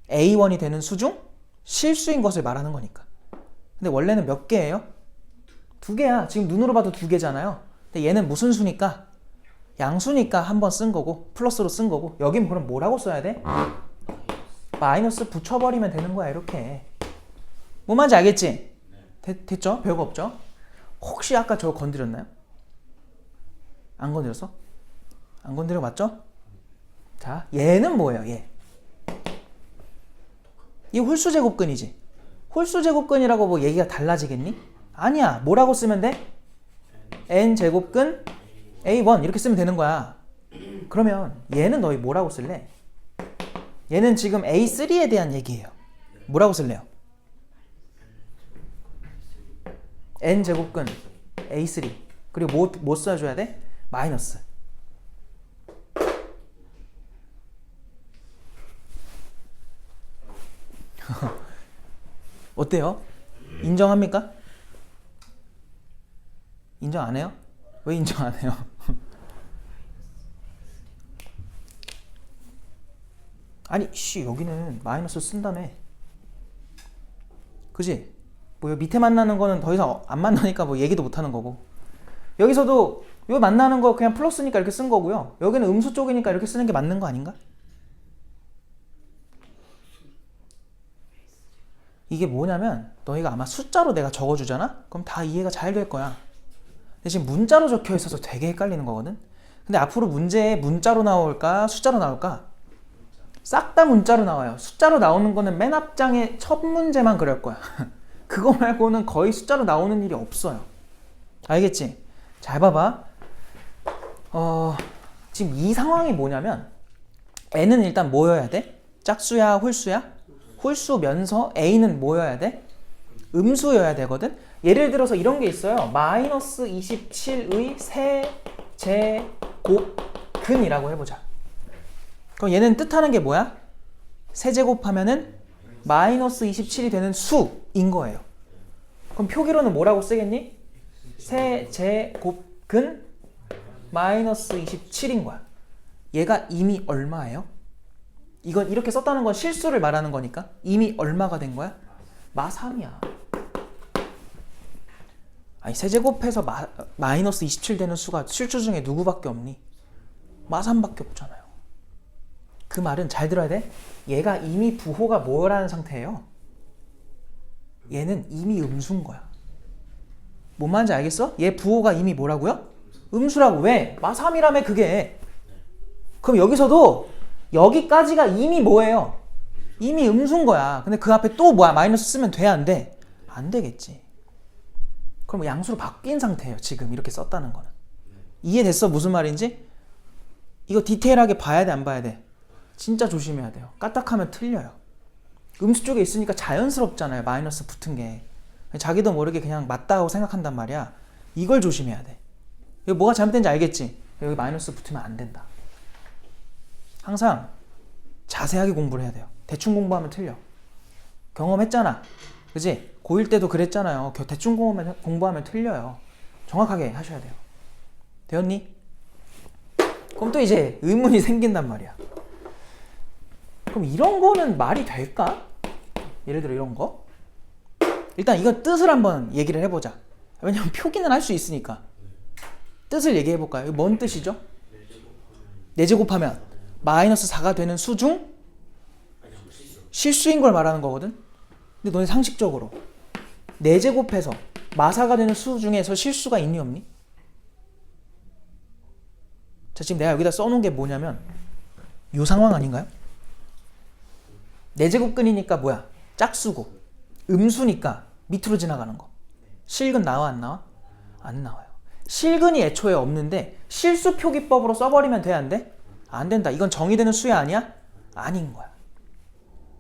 A1이 되는 수 중 실수인 것을 말하는 거니까. 근데 원래는 몇 개예요? 두 개야. 지금 눈으로 봐도 두 개잖아요. 근데 얘는 무슨 수니까? 양수니까 한 번 쓴 거고 플러스로 쓴 거고. 여긴 그럼 뭐라고 써야 돼? 마이너스 붙여버리면 되는 거야 이렇게. 뭔 말인지 알겠지? 됐죠? 별거 없죠? 혹시 아까 저거 건드렸나요? 안 건드렸어? 안 건드려 맞죠? 자, 얘는 뭐예요? 얘. 이 홀수제곱근이지. 홀수제곱근이라고 뭐 얘기가 달라지겠니? 아니야. 뭐라고 쓰면 돼? n제곱근 A1 이렇게 쓰면 되는 거야. 그러면 얘는 너희 뭐라고 쓸래? 얘는 지금 A3에 대한 얘기예요. 뭐라고 쓸래요? n제곱근 A3 그리고 뭐 써줘야 돼? 마이너스. 어때요? 인정합니까? 인정 안 해요? 왜 인정 안 해요? 아니 여기는 마이너스 쓴다며. 그지? 뭐 여기 밑에 만나는 거는 더 이상 안 만나니까 뭐 얘기도 못 하는 거고, 여기서도 요 만나는 거 그냥 플러스니까 이렇게 쓴 거고요. 여기는 음수 쪽이니까 이렇게 쓰는 게 맞는 거 아닌가? 이게 뭐냐면 너희가 아마 숫자로 내가 적어주잖아? 그럼 다 이해가 잘 될 거야. 근데 지금 문자로 적혀 있어서 되게 헷갈리는 거거든? 근데 앞으로 문제에 문자로 나올까 숫자로 나올까? 싹 다 문자로 나와요. 숫자로 나오는 거는 맨 앞장에 첫 문제만 그럴 거야. 그거 말고는 거의 숫자로 나오는 일이 없어요. 알겠지? 잘 봐봐. 지금 이 상황이 뭐냐면 n은 일단 뭐여야 돼? 짝수야 홀수야? 홀수면서 a는 뭐여야 돼? 음수여야 되거든? 예를 들어서 이런 게 있어요. 마이너스 27의 세제곱근이라고 해보자. 그럼 얘는 뜻하는 게 뭐야? 세제곱하면은 마이너스 27이 되는 수인 거예요. 그럼 표기로는 뭐라고 쓰겠니? 세제곱근 마이너스 27인 거야. 얘가 이미 얼마예요? 이건 이렇게 썼다는 건 실수를 말하는 거니까 이미 얼마가 된 거야? 마3이야. 아니 세제곱해서 마이너스 27 되는 수가 실수 중에 누구밖에 없니? 마3밖에 없잖아요. 그 말은 잘 들어야 돼. 얘가 이미 부호가 뭐라는 상태예요? 얘는 이미 음수인 거야. 뭔 말인지 알겠어? 얘 부호가 이미 뭐라고요? 음수라고. 왜? 마3이라며 그게. 그럼 여기서도 여기까지가 이미 뭐예요? 이미 음수인 거야. 근데 그 앞에 또 뭐야? 마이너스 쓰면 돼? 안 돼? 안 되겠지. 그럼 양수로 바뀐 상태예요. 지금 이렇게 썼다는 거는. 이해됐어? 무슨 말인지? 이거 디테일하게 봐야 돼? 안 봐야 돼? 진짜 조심해야 돼요. 까딱하면 틀려요. 음수 쪽에 있으니까 자연스럽잖아요. 마이너스 붙은 게. 자기도 모르게 그냥 맞다고 생각한단 말이야. 이걸 조심해야 돼. 여기 뭐가 잘못된지 알겠지? 여기 마이너스 붙으면 안 된다. 항상 자세하게 공부를 해야 돼요. 대충 공부하면 틀려. 경험했잖아. 그지? 고1 때도 그랬잖아요. 대충 공부하면 틀려요. 정확하게 하셔야 돼요. 되었니? 그럼 또 이제 의문이 생긴단 말이야. 그럼 이런 거는 말이 될까? 예를 들어 이런 거. 일단 이거 뜻을 한번 얘기를 해보자. 왜냐면 표기는 할 수 있으니까. 뜻을 얘기해볼까요? 이거 뭔 뜻이죠? 4제곱하면 마이너스 4가 되는 수 중 실수인 걸 말하는 거거든. 근데 너네 상식적으로 4제곱해서 마사가 되는 수 중에서 실수가 있니 없니? 자, 지금 내가 여기다 써놓은 게 뭐냐면 요 상황 아닌가요? 4제곱근이니까 뭐야? 짝수고 음수니까 밑으로 지나가는 거. 실근 나와 안 나와? 안 나와요. 실근이 애초에 없는데 실수 표기법으로 써버리면 돼 안 돼? 안 된다. 이건 정의되는 수야 아니야? 아닌 거야.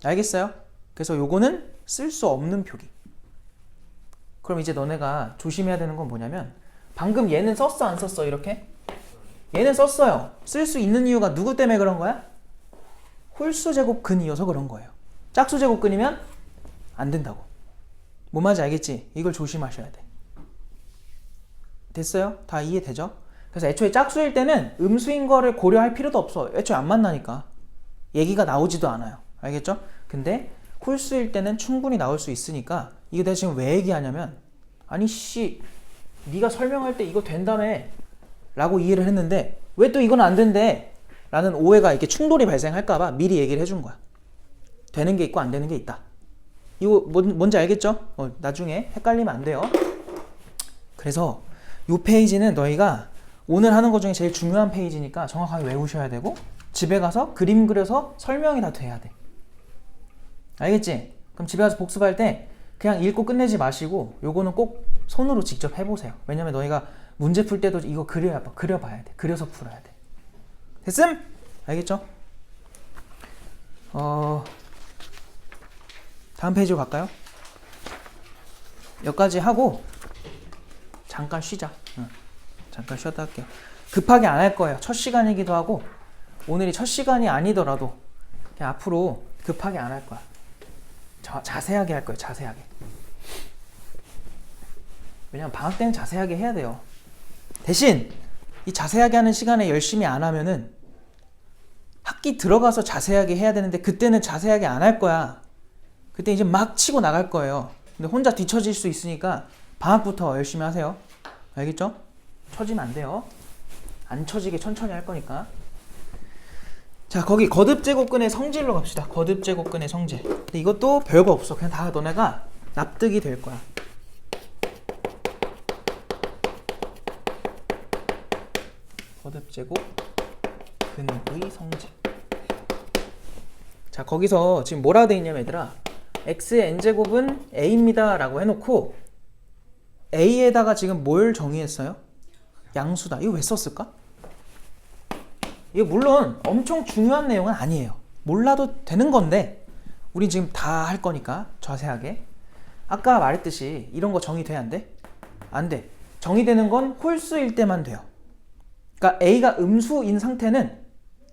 알겠어요? 그래서 요거는 쓸 수 없는 표기. 그럼 이제 너네가 조심해야 되는 건 뭐냐면 방금 얘는 썼어 안 썼어 이렇게? 얘는 썼어요. 쓸 수 있는 이유가 누구 때문에 그런 거야? 홀수제곱근이어서 그런 거예요. 짝수제곱근이면 안 된다고. 뭔 말인지 알겠지? 이걸 조심하셔야 돼. 됐어요? 다 이해되죠? 그래서 애초에 짝수일 때는 음수인 거를 고려할 필요도 없어. 애초에 안 만나니까. 얘기가 나오지도 않아요. 알겠죠? 근데 홀수일 때는 충분히 나올 수 있으니까 이거 내가 지금 왜 얘기하냐면 아니 씨 네가 설명할 때 이거 된다며 라고 이해를 했는데 왜 또 이건 안 된대? 라는 오해가 이렇게 충돌이 발생할까봐 미리 얘기를 해준 거야. 되는 게 있고 안 되는 게 있다. 이거 뭔지 알겠죠? 나중에 헷갈리면 안 돼요. 그래서 이 페이지는 너희가 오늘 하는 것 중에 제일 중요한 페이지니까 정확하게 외우셔야 되고 집에 가서 그림 그려서 설명이 다 돼야 돼. 알겠지? 그럼 집에 가서 복습할 때 그냥 읽고 끝내지 마시고 요거는 꼭 손으로 직접 해보세요. 왜냐면 너희가 문제 풀 때도 이거 그려봐야 돼. 그려서 풀어야 돼. 됐음? 알겠죠? 다음 페이지로 갈까요? 여기까지 하고 잠깐 쉬자. 잠깐 쉬었다 할게요. 급하게 안 할 거예요. 첫 시간이기도 하고 오늘이 첫 시간이 아니더라도 그냥 앞으로 급하게 안 할 거야. 자세하게 할 거예요. 자세하게. 왜냐면 방학 때는 자세하게 해야 돼요. 대신 이 자세하게 하는 시간에 열심히 안 하면은 학기 들어가서 자세하게 해야 되는데 그때는 자세하게 안 할 거야. 그때 이제 막 치고 나갈 거예요. 근데 혼자 뒤처질 수 있으니까 방학부터 열심히 하세요. 알겠죠? 처지면 안 돼요. 안 처지게 천천히 할 거니까. 자, 거기 거듭제곱근의 성질로 갑시다. 거듭제곱근의 성질. 근데 이것도 별거 없어. 그냥 다 너네가 납득이 될 거야. 거듭제곱근의 성질. 자, 거기서 지금 뭐라고 돼 있냐면 얘들아 x의 n제곱은 a입니다 라고 해놓고 a에다가 지금 뭘 정의했어요? 양수다. 이거 왜 썼을까? 이거 물론 엄청 중요한 내용은 아니에요. 몰라도 되는 건데 우린 지금 다 할 거니까 자세하게. 아까 말했듯이 이런 거 정의돼 안 돼? 안 돼. 정의되는 건 홀수일 때만 돼요. 그러니까 a가 음수인 상태는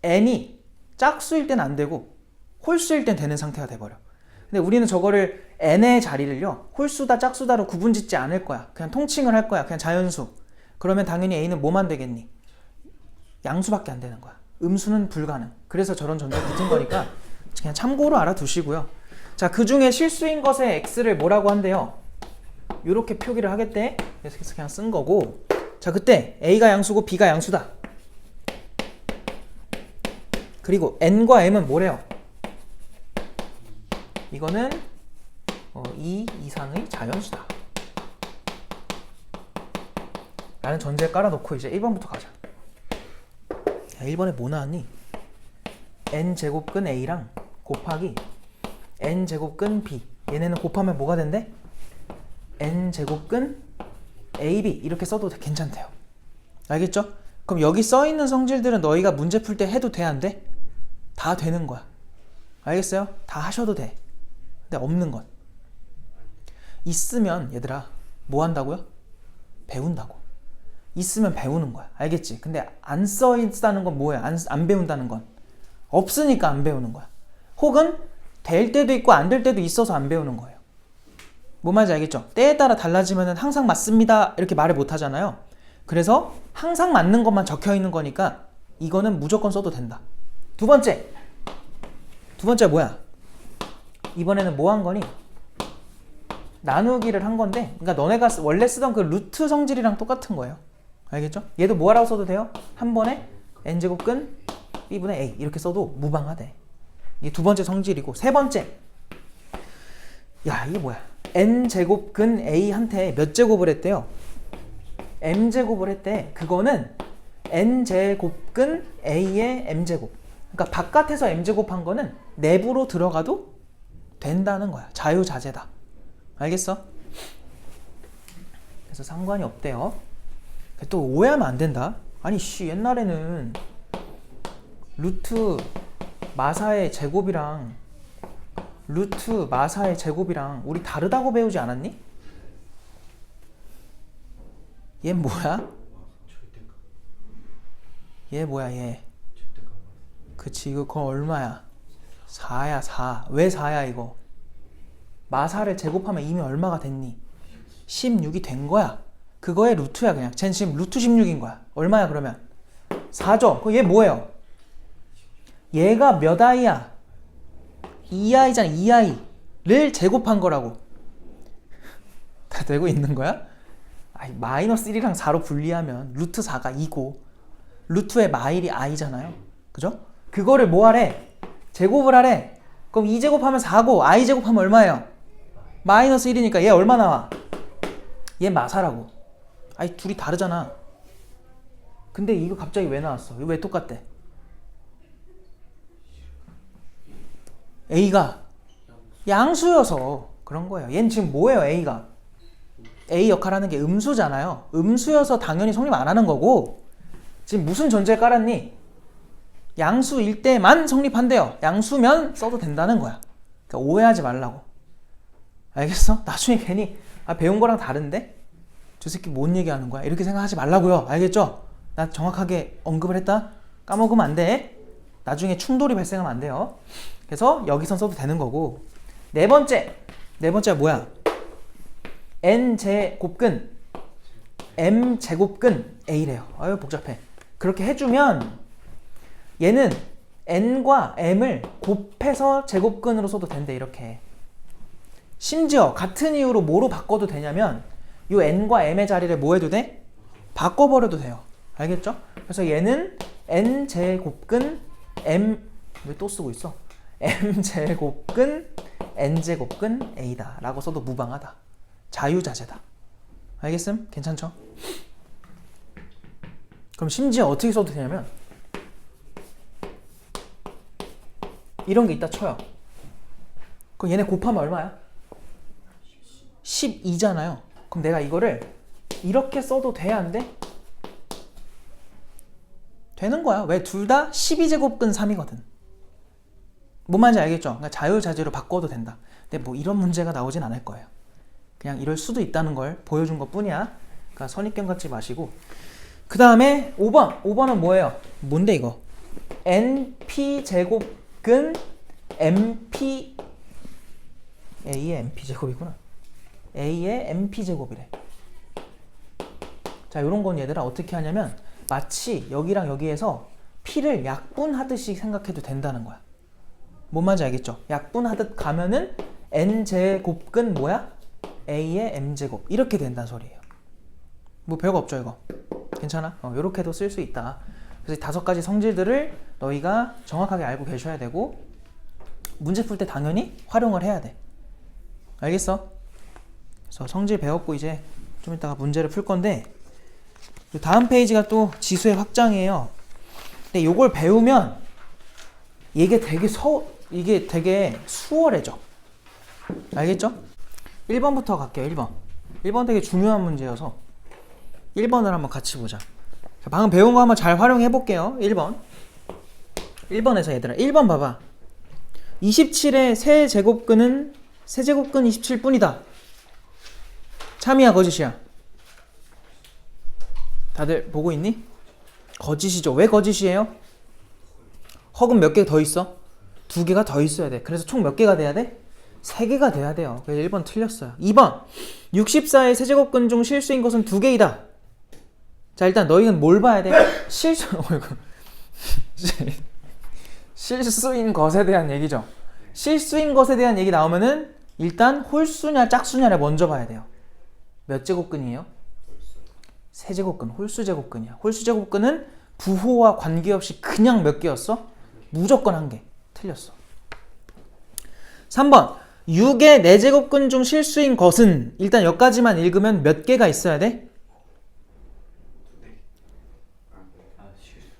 n이 짝수일 때는 안 되고 홀수일 땐 되는 상태가 돼버려. 근데 우리는 저거를 n의 자리를요 홀수다 짝수다로 구분짓지 않을 거야. 그냥 통칭을 할 거야. 그냥 자연수. 그러면 당연히 a는 뭐만 되겠니? 양수밖에 안 되는 거야. 음수는 불가능. 그래서 저런 전제 붙은 거니까 그냥 참고로 알아두시고요. 자, 그 중에 실수인 것의 x를 뭐라고 한대요? 이렇게 표기를 하겠대. 그래서 그냥 쓴 거고. 자, 그때 a가 양수고 b가 양수다. 그리고 n과 m은 뭐래요? 이거는 2 이상의 자연수다. 라는 전제를 깔아놓고 이제 1번부터 가자. 야, 1번에 뭐 나왔니? n제곱근 a랑 곱하기 n제곱근 b. 얘네는 곱하면 뭐가 된대? n제곱근 ab 이렇게 써도 괜찮대요. 알겠죠? 그럼 여기 써있는 성질들은 너희가 문제 풀 때 해도 돼? 안 돼? 다 되는 거야. 알겠어요? 다 하셔도 돼. 근데 없는 것. 있으면 얘들아 뭐 한다고요? 배운다고. 있으면 배우는 거야. 알겠지? 근데 안 써있다는 건 뭐야? 안 배운다는 건 없으니까 안 배우는 거야. 혹은 될 때도 있고 안 될 때도 있어서 안 배우는 거예요. 뭐 말인지 알겠죠? 때에 따라 달라지면 항상 맞습니다 이렇게 말을 못 하잖아요. 그래서 항상 맞는 것만 적혀 있는 거니까 이거는 무조건 써도 된다. 두 번째 뭐야? 이번에는 뭐 한 거니? 나누기를 한 건데, 그러니까 너네가 원래 쓰던 그 루트 성질이랑 똑같은 거예요. 알겠죠? 얘도 뭐라고 써도 돼요? 한 번에 n제곱근 B분의 A 이렇게 써도 무방하대. 이게 두 번째 성질이고, 세 번째, 야 이게 뭐야, n제곱근 A한테 몇 제곱을 했대요? m제곱을 했대. 그거는 n제곱근 A의 m제곱. 그러니까 바깥에서 m제곱한 거는 내부로 들어가도 된다는 거야. 자유자재다. 알겠어? 그래서 상관이 없대요. 또 오해하면 안 된다. 아니 씨, 옛날에는 루트 마사의 제곱이랑 루트 마사의 제곱이랑 우리 다르다고 배우지 않았니? 얘 뭐야? 얘 뭐야 얘? 그치, 이거 그거 얼마야? 4야 4. 왜 4야 이거? 마사를 제곱하면 이미 얼마가 됐니? 16이 된 거야. 그거의 루트야 그냥. 쟨 지금 루트 16인 거야. 얼마야 그러면? 4죠? 그럼 얘 뭐예요? 얘가 몇 i야? 2i잖아. 2i를 제곱한 거라고. 다 되고 있는 거야? 아니, 마이너스 1이랑 4로 분리하면 루트 4가 2고 루트의 마일이 i잖아요. 그죠? 그거를 뭐 하래? 제곱을 하래. 그럼 2제곱하면 4고 i제곱하면 얼마예요? 마이너스 1이니까 얘 얼마 나와? 얘 마사라고. 아니 둘이 다르잖아. 근데 이거 갑자기 왜 나왔어? 이거 왜 똑같대? A가 양수여서 그런 거예요. 얘는 지금 뭐예요? A가 A 역할하는 게 음수잖아요. 음수여서 당연히 성립 안 하는 거고, 지금 무슨 전제를 깔았니? 양수일 때만 성립한대요. 양수면 써도 된다는 거야. 그러니까 오해하지 말라고. 알겠어? 나중에 괜히 배운 거랑 다른데? 저 새끼 뭔 얘기하는 거야? 이렇게 생각하지 말라고요. 알겠죠? 나 정확하게 언급을 했다? 까먹으면 안 돼. 나중에 충돌이 발생하면 안 돼요. 그래서 여기선 써도 되는 거고, 네 번째가 뭐야? n제곱근 m제곱근 A래요. 아유 복잡해. 그렇게 해주면 얘는 n과 m을 곱해서 제곱근으로 써도 된대. 이렇게. 심지어 같은 이유로 뭐로 바꿔도 되냐면 이 n과 m의 자리를 뭐 해도 돼? 바꿔버려도 돼요. 알겠죠? 그래서 얘는 n제곱근 m, 왜 또 쓰고 있어? m제곱근 n제곱근 A다 라고 써도 무방하다. 자유자재다. 알겠음? 괜찮죠? 그럼 심지어 어떻게 써도 되냐면 이런 게 있다 쳐요. 그럼 얘네 곱하면 얼마야? 12잖아요. 그럼 내가 이거를 이렇게 써도 돼? 안 돼? 되는 거야. 왜? 둘 다 12제곱근 3이거든. 뭔 말인지 알겠죠? 그러니까 자유자재로 바꿔도 된다. 근데 뭐 이런 문제가 나오진 않을 거예요. 그냥 이럴 수도 있다는 걸 보여준 것 뿐이야. 그러니까 선입견 갖지 마시고. 그 다음에 5번은 뭐예요? 뭔데 이거? np제곱근 mp a의 np제곱이구나. a의 np제곱이래. 자, 요런 건 얘들아 어떻게 하냐면 마치 여기랑 여기에서 p를 약분하듯이 생각해도 된다는 거야. 뭔 말인지 알겠죠? 약분하듯 가면은 n제곱근 뭐야? a의 m제곱 이렇게 된다는 소리예요. 뭐 별거 없죠 이거. 괜찮아? 요렇게도 쓸 수 있다. 그래서 5가지 성질들을 너희가 정확하게 알고 계셔야 되고 문제 풀 때 당연히 활용을 해야 돼. 알겠어? 그래서 성질 배웠고 이제 좀 이따가 문제를 풀 건데, 다음 페이지가 또 지수의 확장이에요. 근데 요걸 배우면 이게 되게 수월해져. 알겠죠? 1번부터 갈게요. 1번. 1번 되게 중요한 문제여서 1번을 한번 같이 보자. 방금 배운 거 한번 잘 활용해 볼게요. 1번. 1번에서 얘들아 1번 봐봐. 27의 세제곱근은 세제곱근 27뿐이다. 참이야 거짓이야? 다들 보고 있니? 거짓이죠. 왜 거짓이에요? 허근 몇 개 더 있어? 2개가 더 있어야 돼. 그래서 총 몇 개가 돼야 돼? 3개가 돼야 돼요. 그래서 1번 틀렸어요. 2번 64의 세제곱근 중 실수인 것은 2개이다. 자, 일단 너희는 뭘 봐야 돼? 실수인 것에 대한 얘기죠. 실수인 것에 대한 얘기 나오면은 일단 홀수냐 짝수냐를 먼저 봐야 돼요. 몇 제곱근이에요? 세제곱근, 홀수 제곱근이야. 홀수 제곱근은 부호와 관계없이 그냥 몇 개였어? 무조건 한 개. 틀렸어. 3번 6의 4제곱근 중 실수인 것은 일단 여기까지만 읽으면 몇 개가 있어야 돼?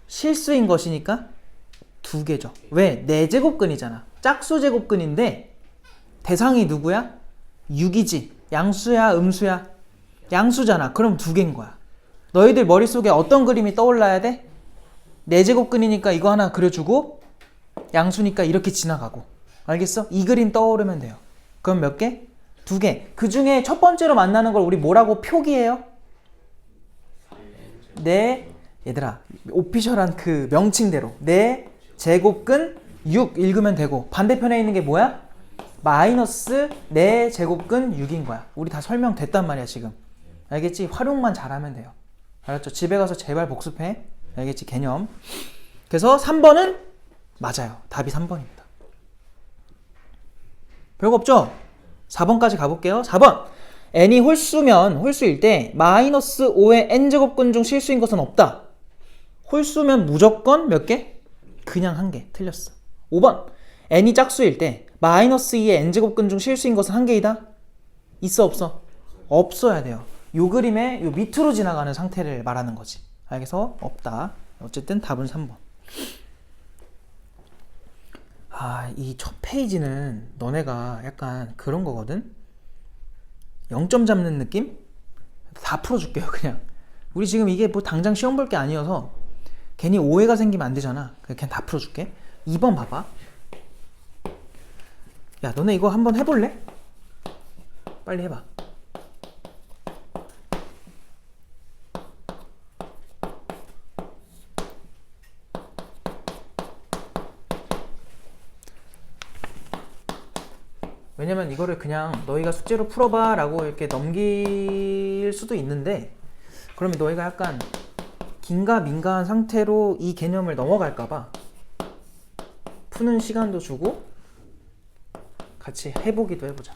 실수인 것이니까 2개죠. 왜? 4제곱근이잖아. 짝수제곱근인데 대상이 누구야? 6이지. 양수야 음수야? 양수잖아. 그럼 2개인 거야. 너희들 머릿속에 어떤 그림이 떠올라야 돼? 4제곱근이니까 이거 하나 그려주고 양수니까 이렇게 지나가고. 알겠어? 이 그림 떠오르면 돼요. 그럼 몇 개? 2개. 그 중에 첫 번째로 만나는 걸 우리 뭐라고 표기해요? 얘들아 오피셜한 그 명칭대로 4제곱근 6 읽으면 되고, 반대편에 있는 게 뭐야? 마이너스 4제곱근 6인 거야. 우리 다 설명됐단 말이야 지금. 알겠지? 활용만 잘하면 돼요. 알았죠? 집에 가서 제발 복습해. 알겠지? 개념. 그래서 3번은 맞아요. 답이 3번입니다. 별거 없죠? 4번까지 가볼게요. 4번 n이 홀수일 때 마이너스 5의 n제곱근 중 실수인 것은 없다. 홀수면 무조건 몇 개? 그냥 한 개. 틀렸어. 5번 n이 짝수일 때 마이너스 2의 n제곱근 중 실수인 것은 한 개이다. 있어 없어? 없어야 돼요. 요 그림의 요 밑으로 지나가는 상태를 말하는 거지. 알겠어? 없다. 어쨌든 답은 3번. 이 첫 페이지는 너네가 약간 그런 거거든? 0점 잡는 느낌? 다 풀어줄게요 그냥. 우리 지금 이게 뭐 당장 시험 볼 게 아니어서 괜히 오해가 생기면 안 되잖아. 그냥 다 풀어줄게. 2번 봐봐. 야 너네 이거 한번 해볼래? 빨리 해봐. 왜냐면 이거를 그냥 너희가 숙제로 풀어봐 라고 이렇게 넘길 수도 있는데, 그러면 너희가 약간 긴가민가한 상태로 이 개념을 넘어갈까봐 푸는 시간도 주고 같이 해보기도 해보자.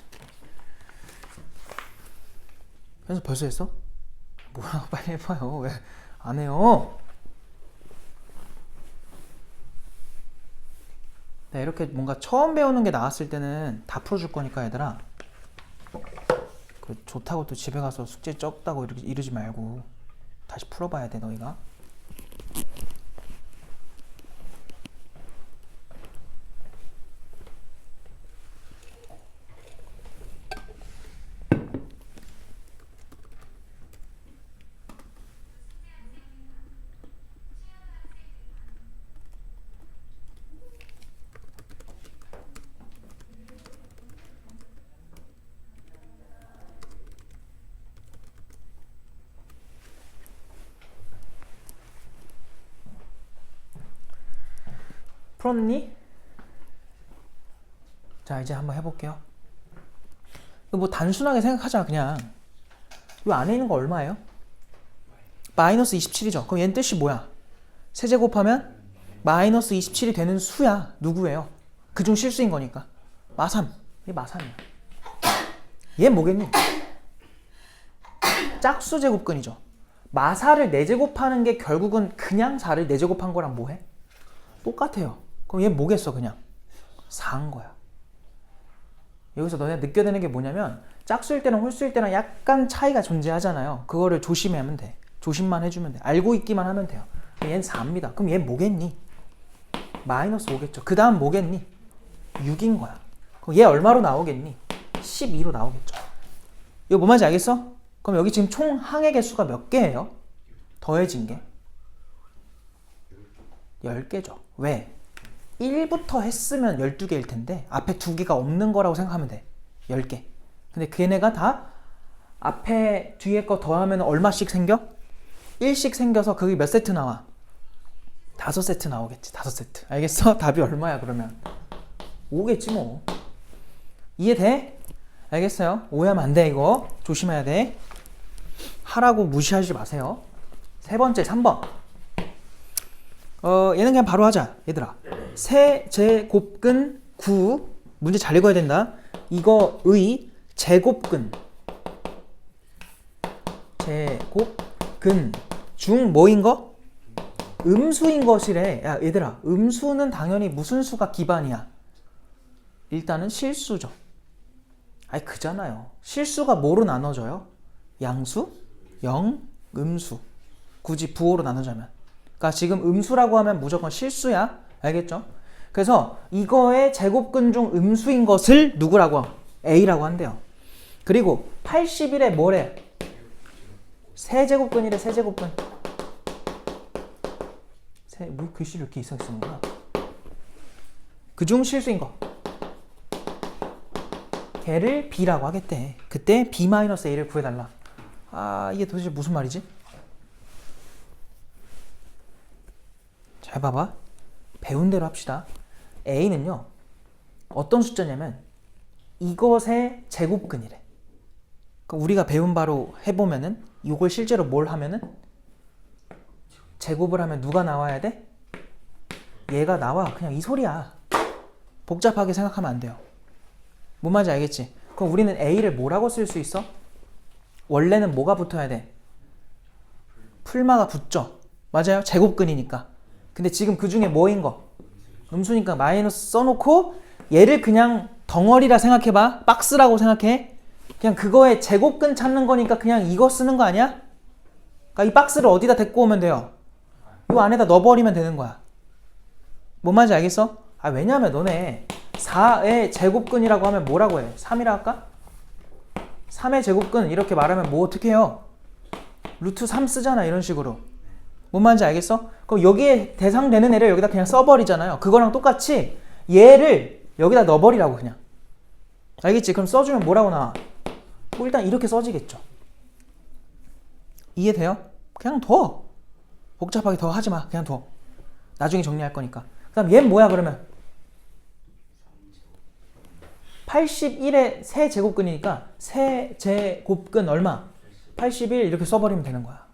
그래서 벌써 했어? 뭐야 빨리 해봐요. 왜 안 해요? 네, 이렇게 뭔가 처음 배우는 게 나왔을 때는 다 풀어줄 거니까 얘들아, 그 좋다고 또 집에 가서 숙제 적다고 이러지 말고 다시 풀어봐야 돼 너희가. 풀었니? 자 이제 한번 해볼게요. 뭐 단순하게 생각하자. 그냥 이 안에 있는 거 얼마예요? 마이너스 27이죠. 그럼 얘는 뜻이 뭐야? 세제곱하면 마이너스 27이 되는 수야. 누구예요? 그중 실수인 거니까 마삼. 얘 마삼이야. 얘 뭐겠니? 짝수 제곱근이죠. 마사를 4제곱하는 게 결국은 그냥 4를 4제곱한 거랑 뭐해? 똑같아요. 그럼 얘 뭐겠어? 그냥 4인 거야. 여기서 너네 느껴내는 게 뭐냐면, 짝수일 때랑 홀수일 때랑 약간 차이가 존재하잖아요. 그거를 조심하면 돼. 조심만 해주면 돼. 알고 있기만 하면 돼요. 얘는 4입니다. 그럼 얘 뭐겠니? 마이너스 5겠죠. 그 다음 뭐겠니? 6인 거야. 그럼 얘 얼마로 나오겠니? 12로 나오겠죠. 이거 뭐 말인지 알겠어? 그럼 여기 지금 총 항의 개수가 몇 개예요? 더해진 게 10개죠. 왜? 1부터 했으면 12개일 텐데 앞에 2개가 없는 거라고 생각하면 돼. 10개. 근데 걔네가 다 앞에 뒤에 거 더하면 얼마씩 생겨? 1씩 생겨서 그게 몇 세트 나와? 5세트 나오겠지. 5세트. 알겠어? 답이 얼마야 그러면? 5겠지 뭐. 이해돼? 알겠어요? 오해하면 안 돼. 이거 조심해야 돼. 하라고 무시하지 마세요. 세 번째 3번. 얘는 그냥 바로 하자. 얘들아, 세제곱근 9 문제 잘 읽어야 된다. 이거의 제곱근 중 뭐인 거? 음수인 것이래. 야 얘들아, 음수는 당연히 무슨 수가 기반이야? 일단은 실수죠. 아니 그잖아요. 실수가 뭐로 나눠져요? 양수, 영, 음수. 굳이 부호로 나누자면. 그러니까 지금 음수라고 하면 무조건 실수야. 알겠죠? 그래서 이거의 제곱근 중 음수인 것을 누구라고? A라고 한대요. 그리고 81에 뭐래? 세제곱근이래. 세제곱근. 뭐 글씨를 이렇게 이상하게 쓰는 거야? 그중 실수인 거. 걔를 B라고 하겠대. 그때 B-A를 구해달라. 아 이게 도대체 무슨 말이지? 잘 봐봐. 배운 대로 합시다. A는요 어떤 숫자냐면 이것의 제곱근이래. 그러니까 우리가 배운 바로 해보면은 이걸 실제로 뭘 하면은 제곱을 하면 누가 나와야 돼? 얘가 나와. 그냥 이 소리야. 복잡하게 생각하면 안 돼요. 뭔 말인지 알겠지? 그럼 우리는 A를 뭐라고 쓸 수 있어? 원래는 뭐가 붙어야 돼? 풀마가 붙죠. 맞아요? 제곱근이니까. 근데 지금 그 중에 뭐인 거? 음수니까 마이너스 써놓고 얘를 그냥 덩어리라 생각해봐. 박스라고 생각해. 그냥 그거의 제곱근 찾는 거니까 그냥 이거 쓰는 거 아니야? 그러니까 이 박스를 어디다 데리고 오면 돼요? 이 안에다 넣어버리면 되는 거야. 뭔 말인지 알겠어? 아 왜냐면 너네 4의 제곱근이라고 하면 뭐라고 해? 3이라 할까? 3의 제곱근 이렇게 말하면 뭐 어떻게 해요? 루트 3 쓰잖아. 이런 식으로. 뭔 말인지 알겠어? 그럼 여기에 대상되는 애를 여기다 그냥 써버리잖아요. 그거랑 똑같이 얘를 여기다 넣어버리라고 그냥. 알겠지? 그럼 써주면 뭐라고 나와? 뭐 일단 이렇게 써지겠죠. 이해돼요? 그냥 둬. 복잡하게 더 하지마. 그냥 둬. 나중에 정리할 거니까. 그 다음 얘는 뭐야 그러면? 81의 세제곱근이니까 세제곱근 얼마? 81 이렇게 써버리면 되는 거야.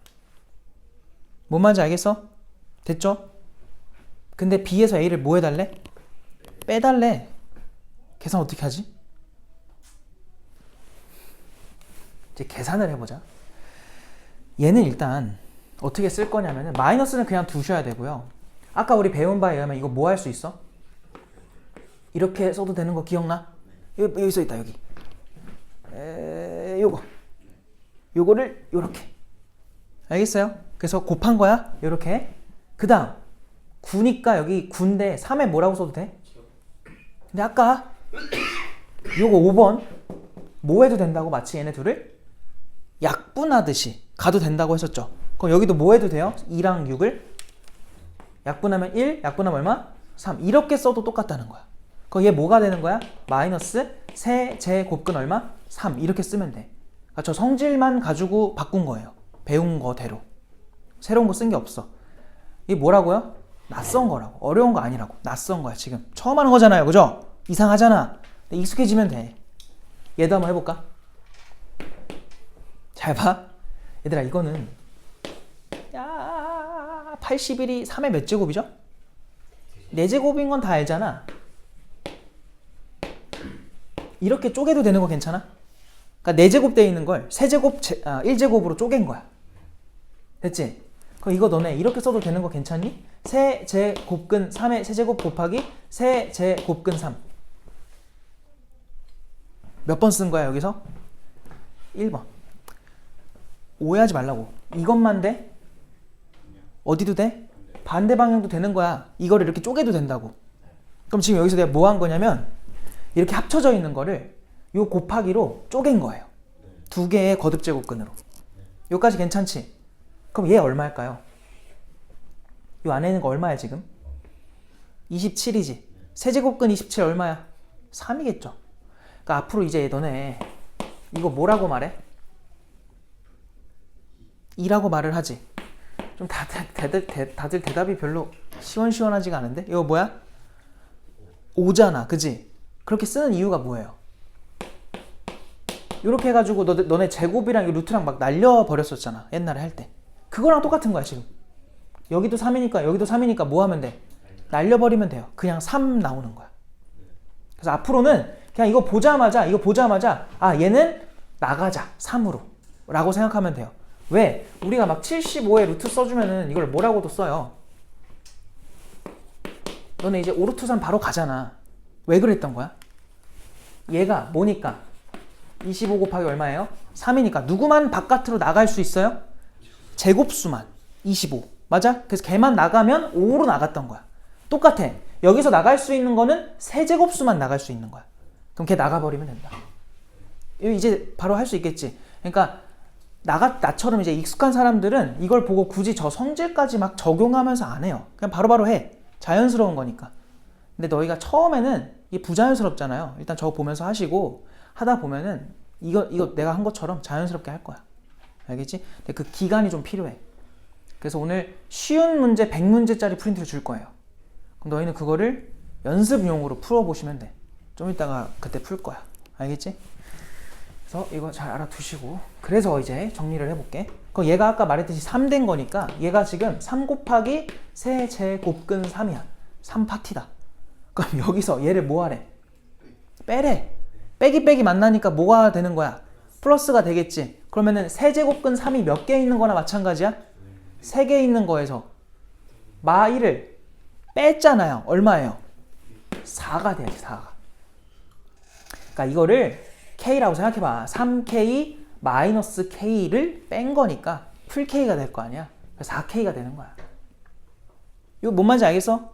뭔 말인지 알겠어? 됐죠? 근데 B에서 A를 뭐 해달래? 빼달래. 계산 어떻게 하지? 이제 계산을 해보자. 얘는 일단 어떻게 쓸 거냐면은 마이너스는 그냥 두셔야 되고요. 아까 우리 배운 바에 의하면 이거 뭐 할 수 있어? 이렇게 써도 되는 거 기억나? 여기 써 있다. 여기. 요거를 요렇게. 알겠어요? 그래서 곱한 거야. 요렇게. 그 다음 9니까 여기 9인데 3에 뭐라고 써도 돼? 근데 아까 요거 5번 뭐 해도 된다고? 마치 얘네 둘을 약분하듯이 가도 된다고 했었죠. 그럼 여기도 뭐 해도 돼요? 2랑 6을 약분하면 1, 약분하면 얼마? 3. 이렇게 써도 똑같다는 거야. 그럼 얘 뭐가 되는 거야? 마이너스 세제곱근 얼마? 3. 이렇게 쓰면 돼. 그러니까 저 성질만 가지고 바꾼 거예요. 배운 거대로. 새로운 거 쓴 게 없어. 이게 뭐라고요? 낯선 거라고. 어려운 거 아니라고. 낯선 거야 지금. 처음 하는 거잖아요. 그죠? 이상하잖아. 근데 익숙해지면 돼. 얘도 한번 해볼까? 잘 봐. 얘들아 이거는 야 81이 3의 몇 제곱이죠? 4제곱인 건 다 알잖아. 이렇게 쪼개도 되는 거 괜찮아? 그러니까 4제곱 돼 있는 걸 1제곱으로 쪼갠 거야. 됐지? 그럼 이거 너네 이렇게 써도 되는 거 괜찮니? 세제곱근 3의 세제곱 곱하기 세제곱근 3. 몇 번 쓴 거야 여기서? 1번. 오해하지 말라고. 이것만 돼? 어디도 돼? 반대 방향도 되는 거야. 이거를 이렇게 쪼개도 된다고. 그럼 지금 여기서 내가 뭐 한 거냐면 이렇게 합쳐져 있는 거를 요 곱하기로 쪼갠 거예요. 두 개의 거듭제곱근으로. 요까지 괜찮지? 그럼 얘 얼마일까요? 요 안에 있는 거 얼마야 지금? 27이지. 세제곱근 27 얼마야? 3이겠죠. 그러니까 앞으로 이제 너네 이거 뭐라고 말해? 2라고 말을 하지. 좀 다들 대답이 별로 시원시원하지가 않은데? 이거 뭐야? 5잖아. 그지? 그렇게 쓰는 이유가 뭐예요? 이렇게 해가지고 너네 제곱이랑 루트랑 막 날려버렸었잖아. 옛날에 할 때. 그거랑 똑같은 거야 지금. 여기도 3이니까 여기도 3이니까 뭐 하면 돼? 날려버리면 돼요. 그냥 3 나오는 거야. 그래서 앞으로는 그냥 이거 보자마자 아 얘는 나가자 3으로 라고 생각하면 돼요. 왜? 우리가 막 75에 루트 써주면은 이걸 뭐라고도 써요. 너네 이제 오르투산 바로 가잖아. 왜 그랬던 거야? 얘가 뭐니까? 25 곱하기 얼마예요? 3이니까 누구만 바깥으로 나갈 수 있어요? 제곱수만 25. 맞아? 그래서 걔만 나가면 5로 나갔던 거야. 똑같아. 여기서 나갈 수 있는 거는 세제곱수만 나갈 수 있는 거야. 그럼 걔 나가버리면 된다. 이제 바로 할 수 있겠지. 그러니까 나처럼 이제 익숙한 사람들은 이걸 보고 굳이 저 성질까지 막 적용하면서 안 해요. 그냥 바로바로 해. 자연스러운 거니까. 근데 너희가 처음에는 이게 부자연스럽잖아요. 일단 저거 보면서 하시고 하다 보면은 이거 내가 한 것처럼 자연스럽게 할 거야. 알겠지? 근데 그 기간이 좀 필요해. 그래서 오늘 쉬운 문제 100문제짜리 프린트를 줄 거예요. 그럼 너희는 그거를 연습용으로 풀어보시면 돼. 좀 이따가 그때 풀 거야. 알겠지? 그래서 이거 잘 알아두시고, 그래서 이제 정리를 해볼게. 그럼 얘가 아까 말했듯이 3된 거니까 얘가 지금 3 곱하기 세제곱근 3이야. 3파티다. 그럼 여기서 얘를 뭐 하래? 빼래. 빼기 만나니까 뭐가 되는 거야? 플러스가 되겠지. 그러면은 세제곱근 3이 몇 개 있는 거나 마찬가지야? 3개 있는 거에서 마 1을 뺐잖아요. 얼마예요? 4가 돼야지. 4가. 그러니까 이거를 K라고 생각해봐. 3K 마이너스 K를 뺀 거니까 풀 K가 될 거 아니야. 그래서 4K가 되는 거야. 이거 뭔 말인지 알겠어?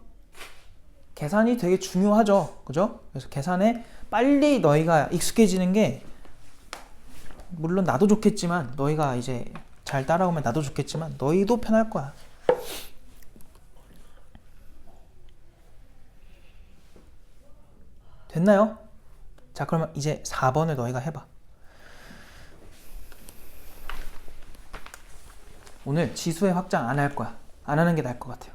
계산이 되게 중요하죠. 그죠? 그래서 계산에 빨리 너희가 익숙해지는 게, 물론 나도 좋겠지만, 너희가 이제 잘 따라오면 나도 좋겠지만 너희도 편할 거야. 됐나요? 자, 그러면 이제 4번을 너희가 해봐. 오늘 지수의 확장 안 할 거야. 안 하는 게 나을 것 같아요.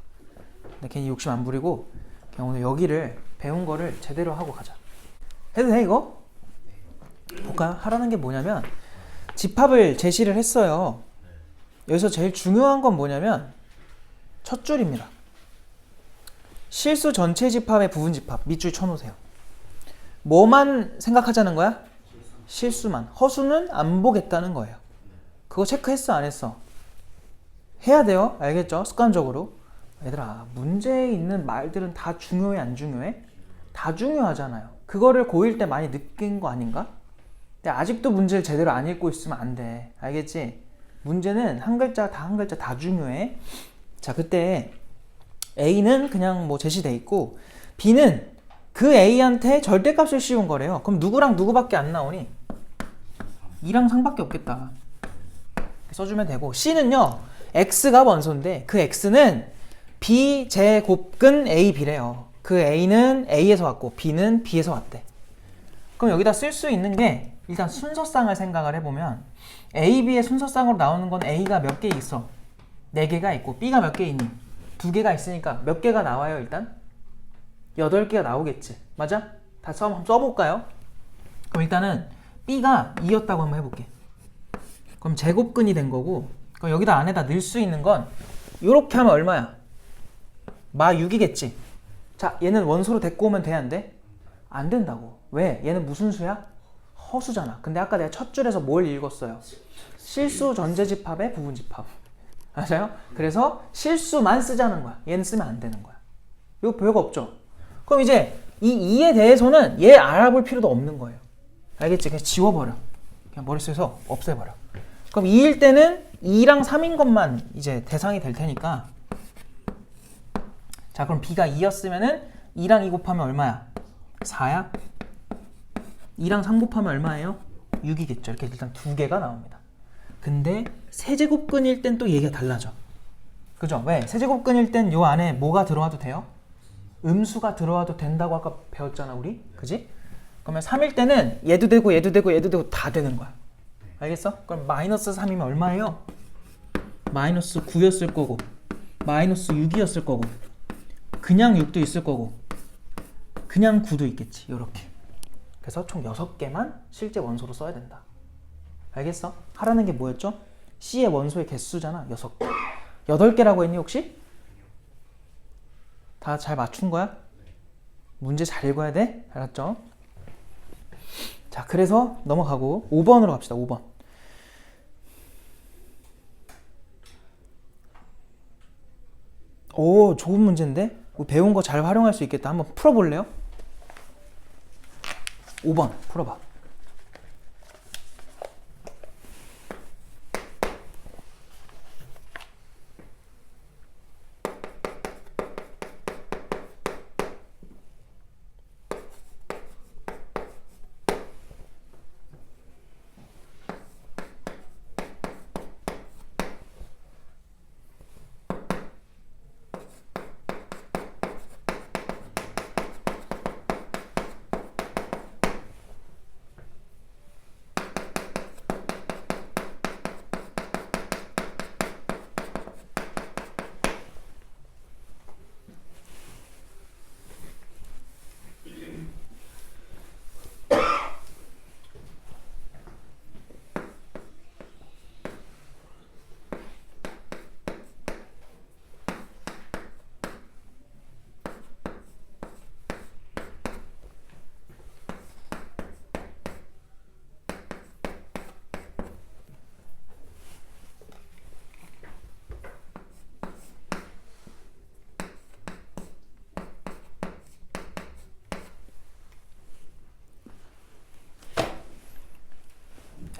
근데 괜히 욕심 안 부리고 그냥 오늘 여기를 배운 거를 제대로 하고 가자. 해도 돼 이거? 볼까? 하라는 게 뭐냐면 집합을 제시를 했어요. 여기서 제일 중요한 건 뭐냐면 첫 줄입니다. 실수 전체 집합의 부분 집합 밑줄 쳐놓으세요. 뭐만 생각하자는 거야? 실수만. 허수는 안 보겠다는 거예요. 그거 체크했어 안 했어? 해야 돼요. 알겠죠? 습관적으로. 얘들아, 문제에 있는 말들은 다 중요해 안 중요해? 다 중요하잖아요. 그거를 고1 때 많이 느낀 거 아닌가? 근데 아직도 문제를 제대로 안 읽고 있으면 안 돼. 알겠지? 문제는 한 글자 다 중요해. 자, 그때 A는 그냥 뭐 제시돼 있고 B는 그 A한테 절대값을 씌운 거래요. 그럼 누구랑 누구밖에 안 나오니? 2랑 3밖에 없겠다. 써주면 되고, C는요 X가 원소인데 그 X는 B 제곱근 AB래요. 그 A는 A에서 왔고 B는 B에서 왔대. 그럼 여기다 쓸 수 있는 게, 일단 순서상을 생각을 해보면 A, B의 순서상으로 나오는 건 A가 몇 개 있어? 4개가 있고 B가 몇 개 있니? 2개가 있으니까 몇 개가 나와요 일단? 8개가 나오겠지. 맞아? 다 한번 써볼까요? 그럼 일단은 B가 2였다고 한번 해볼게. 그럼 제곱근이 된 거고, 그럼 여기다 안에다 넣을 수 있는 건 이렇게 하면 얼마야? 마 6이겠지. 자, 얘는 원소로 데리고 오면 돼, 안 돼? 안 된다고. 왜? 얘는 무슨 수야? 허수잖아. 근데 아까 내가 첫 줄에서 뭘 읽었어요? 실수 전제집합의 부분집합. 맞아요? 그래서 실수만 쓰자는 거야. 얘는 쓰면 안 되는 거야. 이거 별거 없죠? 그럼 이제 이 2에 대해서는 얘 알아볼 필요도 없는 거예요. 알겠지? 그냥 지워버려. 그냥 머릿속에서 없애버려. 그럼 2일 때는 2랑 3인 것만 이제 대상이 될 테니까, 자, 그럼 B가 2였으면은 2랑 2 곱하면 얼마야? 4야? 2랑 3 곱하면 얼마예요? 6이겠죠. 이렇게 일단 2개가 나옵니다. 근데 세제곱근일 땐 또 얘기가 달라져. 그죠? 왜? 세제곱근일 땐 요 안에 뭐가 들어와도 돼요? 음수가 들어와도 된다고 아까 배웠잖아 우리? 그지? 그러면 3일 때는 얘도 되고 얘도 되고 얘도 되고 다 되는 거야. 알겠어? 그럼 마이너스 3이면 얼마예요? 마이너스 9였을 거고, 마이너스 6이었을 거고, 그냥 6도 있을 거고, 그냥 9도 있겠지. 요렇게. 그래서 총 6개만 실제 원소로 써야 된다. 알겠어? 하라는 게 뭐였죠? C의 원소의 개수잖아. 6개. 8개라고 했니 혹시? 다 잘 맞춘 거야? 문제 잘 읽어야 돼? 알았죠? 자, 그래서 넘어가고 5번으로 갑시다. 5번. 오, 좋은 문제인데? 배운 거 잘 활용할 수 있겠다. 한번 풀어볼래요? 5번 풀어봐.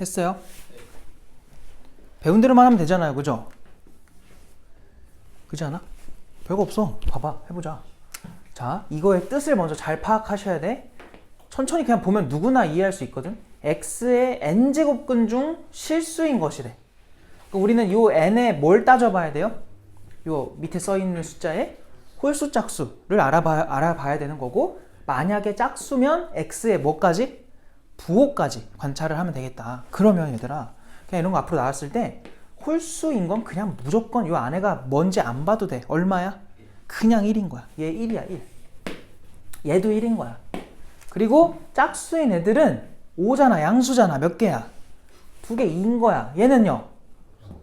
했어요? 배운 대로만 하면 되잖아요. 그죠? 그지 않아? 별거 없어. 봐봐. 해보자. 자, 이거의 뜻을 먼저 잘 파악하셔야 돼. 천천히 그냥 보면 누구나 이해할 수 있거든. x의 n제곱근 중 실수인 것이래. 그러니까 우리는 요 n에 뭘 따져봐야 돼요? 요 밑에 써있는 숫자의 홀수 짝수를 알아봐야 되는 거고, 만약에 짝수면 x의 뭐까지? 부호까지 관찰을 하면 되겠다. 그러면 얘들아, 그냥 이런 거 앞으로 나왔을 때 홀수인 건 그냥 무조건 요 안에가 뭔지 안 봐도 돼. 얼마야? 그냥 1인 거야. 얘 1이야 1. 얘도 1인 거야. 그리고 짝수인 애들은 5잖아 양수잖아. 몇 개야? 2개 2인 거야. 얘는요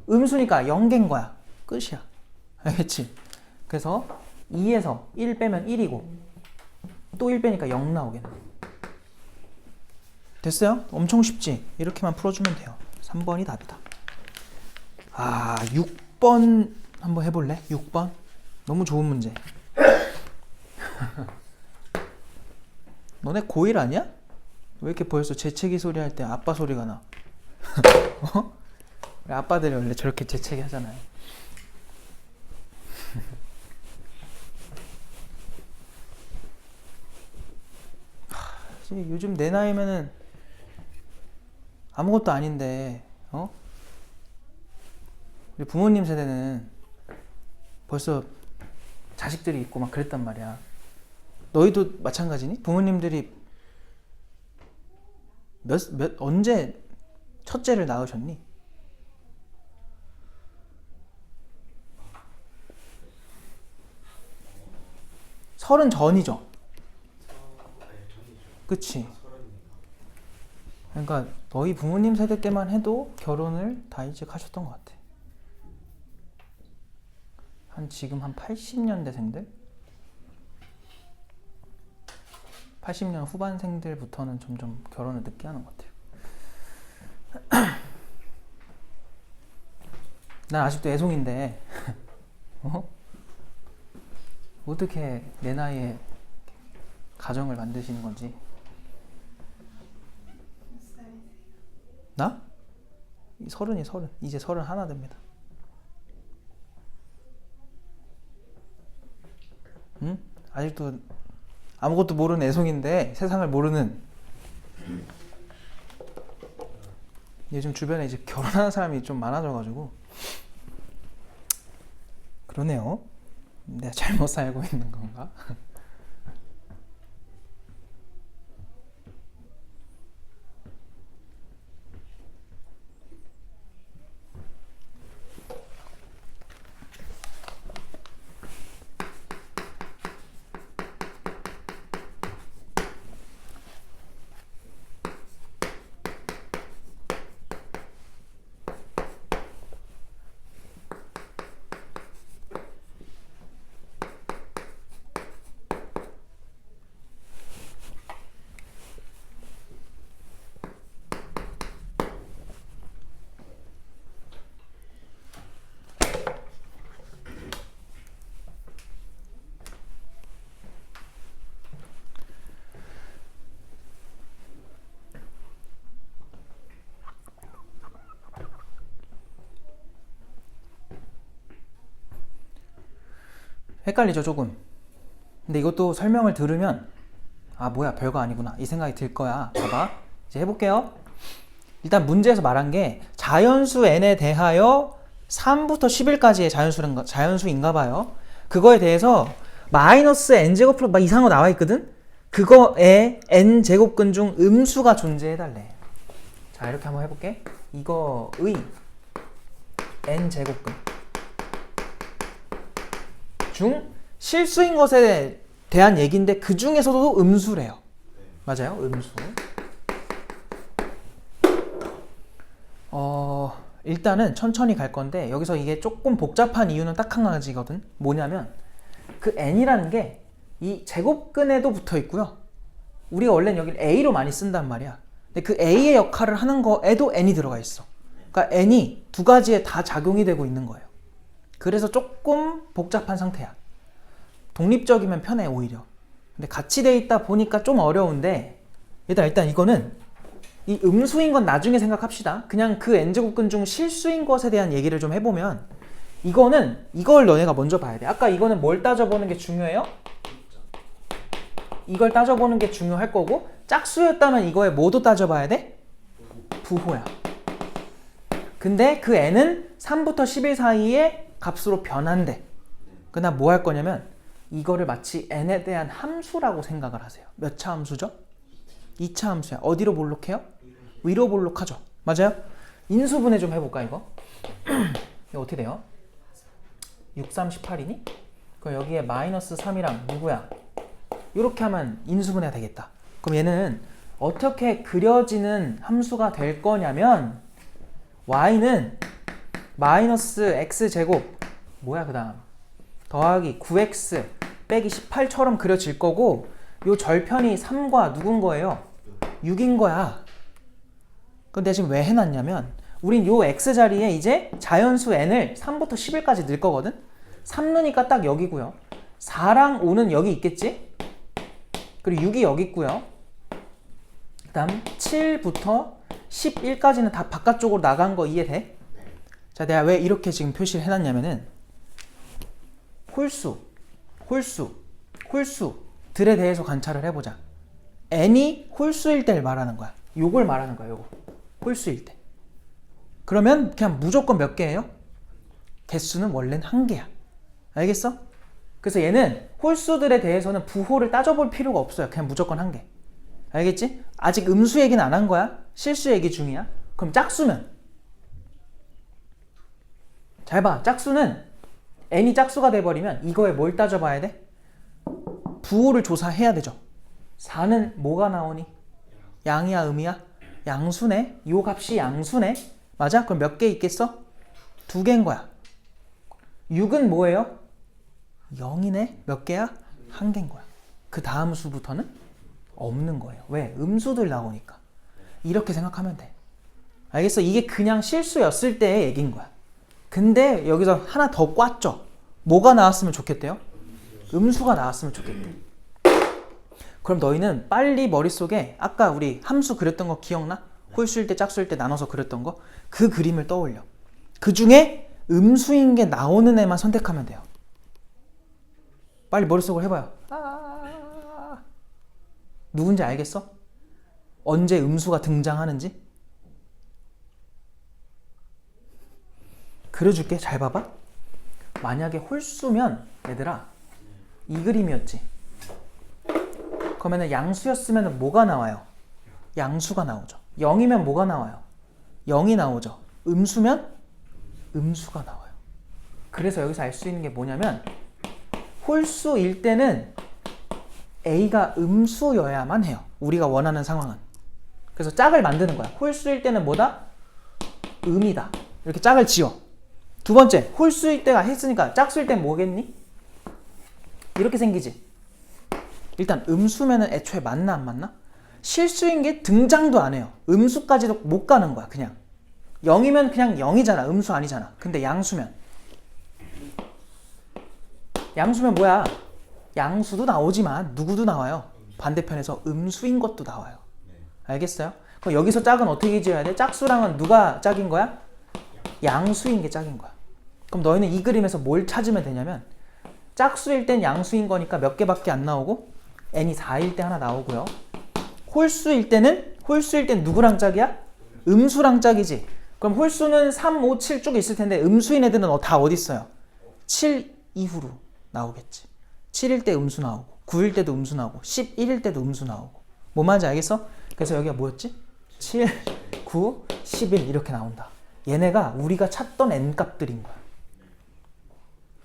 음수니까 0개인 거야. 끝이야. 알겠지? 그래서 2에서 1 빼면 1이고 또 1 빼니까 0 나오겠네. 됐어요? 엄청 쉽지? 이렇게만 풀어주면 돼요. 3번이 답이다. 아, 6번 한번 해볼래? 6번? 너무 좋은 문제. 너네 고1 아니야? 왜 이렇게 벌써 재채기 소리 할 때 아빠 소리가 나? 어? 아빠들이 원래 저렇게 재채기 하잖아요. 요즘 내 나이면은 아무것도 아닌데, 우리 부모님 세대는 벌써 자식들이 있고 막 그랬단 말이야. 너희도 마찬가지니? 부모님들이 언제 첫째를 낳으셨니? 30 전이죠? 그치? 그러니까 너희 부모님 세대 때만 해도 결혼을 다 일찍 하셨던 것 같아. 지금 한 80년대생들? 80년 후반생들부터는 점점 결혼을 늦게 하는 것 같아요. 난 아직도 애송인데 어떻게 내 나이에 가정을 만드시는 건지. 나? 30이 30. 이제 31 됩니다. 응? 아직도 아무것도 모르는 애송인데 세상을 모르는. 요즘 주변에 이제 결혼하는 사람이 좀 많아져가지고 그러네요. 내가 잘못 살고 있는 건가? 헷갈리죠, 조금. 근데 이것도 설명을 들으면 아, 뭐야, 별거 아니구나 이 생각이 들 거야. 봐봐. 이제 해볼게요. 일단 문제에서 말한 게 자연수 n에 대하여 3부터 11까지의 자연수인가 봐요. 그거에 대해서 마이너스 n제곱 플러스 막 이상한 거 나와 있거든? 그거에 n제곱근 중 음수가 존재해달래. 자, 이렇게 한번 해볼게. 이거의 n제곱근 중 실수인 것에 대한 얘기인데 그 중에서도 음수래요. 맞아요? 음수. 일단은 천천히 갈 건데 여기서 이게 조금 복잡한 이유는 딱 한 가지거든. 뭐냐면 그 n이라는 게 이 제곱근에도 붙어 있고요. 우리가 원래는 여기를 a로 많이 쓴단 말이야. 근데 그 a의 역할을 하는 거에도 n이 들어가 있어. 그러니까 n이 두 가지에 다 작용이 되고 있는 거예요. 그래서 조금 복잡한 상태야. 독립적이면 편해 오히려. 근데 같이 돼 있다 보니까 좀 어려운데 일단 이거는 이 음수인 건 나중에 생각합시다. 그냥 그 n제곱근 중 실수인 것에 대한 얘기를 좀 해보면 이거는 이걸 너네가 먼저 봐야 돼. 아까 이거는 뭘 따져보는 게 중요해요? 이걸 따져보는 게 중요할 거고 짝수였다면 이거에 뭐도 따져봐야 돼? 부호야. 근데 그 n은 3부터 11 사이의 값으로 변한대. 그나 뭐 할 거냐면 이거를 마치 n에 대한 함수라고 생각을 하세요. 몇 차 함수죠? 2차 함수야. 어디로 볼록해요? 위로 볼록하죠. 맞아요? 인수분해 좀 해볼까 이거? 이거 어떻게 돼요? 6, 3, 18이니? 그럼 여기에 마이너스 3이랑 누구야? 이렇게 하면 인수분해가 되겠다. 그럼 얘는 어떻게 그려지는 함수가 될 거냐면 y는 마이너스 x제곱 뭐야 그 다음 더하기 9x 빼기 18처럼 그려질 거고 요 절편이 3과 누군 거예요? 6인 거야. 근데 지금 왜 해놨냐면 우린 요 x자리에 이제 자연수 n을 3부터 11까지 넣을 거거든? 3 넣으니까 딱 여기고요. 4랑 5는 여기 있겠지? 그리고 6이 여기 있고요. 그 다음 7부터 11까지는 다 바깥쪽으로 나간 거 이해돼? 자, 내가 왜 이렇게 지금 표시를 해놨냐면은 홀수들에 대해서 관찰을 해보자. n이 홀수일 때를 말하는 거야. 요걸 말하는 거야. 요거 홀수일 때. 그러면 그냥 무조건 몇 개예요? 개수는 원래는 1개야. 알겠어? 그래서 얘는 홀수들에 대해서는 부호를 따져볼 필요가 없어요. 그냥 무조건 1개. 알겠지? 아직 음수 얘기는 안 한 거야. 실수 얘기 중이야. 그럼 짝수는 잘 봐. 짝수는 n이 짝수가 돼버리면 이거에 뭘 따져봐야 돼? 부호를 조사해야 되죠. 4는 뭐가 나오니? 양이야 음이야? 양수네. 요 값이 양수네. 맞아? 그럼 몇 개 있겠어? 2개인 거야. 6은 뭐예요? 0이네. 몇 개야? 1개인 거야. 그 다음 수부터는 없는 거예요. 왜? 음수들 나오니까. 이렇게 생각하면 돼. 알겠어? 이게 그냥 실수였을 때의 얘기인 거야. 근데 여기서 하나 더 꽈죠. 뭐가 나왔으면 좋겠대요? 음수가 나왔으면 좋겠대. 그럼 너희는 빨리 머릿속에 아까 우리 함수 그렸던 거 기억나? 홀수일 때 짝수일 때 나눠서 그렸던 거? 그 그림을 떠올려. 그 중에 음수인 게 나오는 애만 선택하면 돼요. 빨리 머릿속으로 해봐요. 누군지 알겠어? 언제 음수가 등장하는지? 그려줄게. 잘 봐봐. 만약에 홀수면 얘들아 이 그림이었지. 그러면 양수였으면 뭐가 나와요? 양수가 나오죠. 0이면 뭐가 나와요? 0이 나오죠. 음수면 음수가 나와요. 그래서 여기서 알 수 있는 게 뭐냐면 홀수일 때는 A가 음수여야만 해요. 우리가 원하는 상황은. 그래서 짝을 만드는 거야. 홀수일 때는 뭐다? 음이다. 이렇게 짝을 지어. 두 번째, 홀수일 때가 했으니까 짝수일 땐 뭐겠니? 이렇게 생기지. 일단 음수면은 애초에 맞나 안 맞나? 실수인 게 등장도 안 해요. 음수까지도 못 가는 거야. 그냥 0이면 그냥 0이잖아. 음수 아니잖아. 근데 양수면 뭐야? 양수도 나오지만 누구도 나와요. 반대편에서 음수인 것도 나와요. 알겠어요? 그럼 여기서 짝은 어떻게 지어야 돼? 짝수랑은 누가 짝인 거야? 양수인 게 짝인 거야. 그럼 너희는 이 그림에서 뭘 찾으면 되냐면 짝수일 땐 양수인 거니까 몇 개밖에 안 나오고 n이 4일 때 하나 나오고요. 홀수일 때는 누구랑 짝이야? 음수랑 짝이지. 그럼 홀수는 3, 5, 7 쪽에 있을 텐데 음수인 애들은 다 어디 있어요? 7 이후로 나오겠지. 7일 때 음수 나오고 9일 때도 음수 나오고 11일 때도 음수 나오고. 뭔 말인지 알겠어? 그래서 여기가 뭐였지? 7, 9, 11 이렇게 나온다. 얘네가 우리가 찾던 n값들인 거야.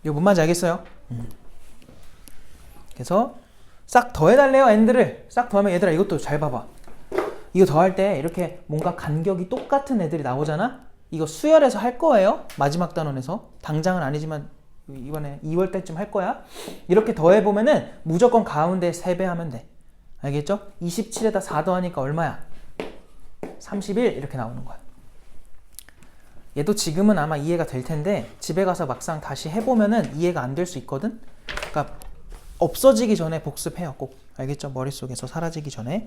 이거 뭔 말인지 알겠어요? 그래서 싹 더해달래요. n들을 싹 더하면 얘들아 이것도 잘 봐봐. 이거 더할 때 이렇게 뭔가 간격이 똑같은 애들이 나오잖아. 이거 수열해서 할 거예요. 마지막 단원에서. 당장은 아니지만 이번에 2월 달쯤 할 거야. 이렇게 더해보면은 무조건 가운데 3배 하면 돼. 알겠죠? 27에다 4 더하니까 얼마야? 31 이렇게 나오는 거야. 얘도 지금은 아마 이해가 될 텐데 집에 가서 막상 다시 해보면은 이해가 안 될 수 있거든. 그러니까 없어지기 전에 복습해요. 꼭. 알겠죠? 머릿속에서 사라지기 전에.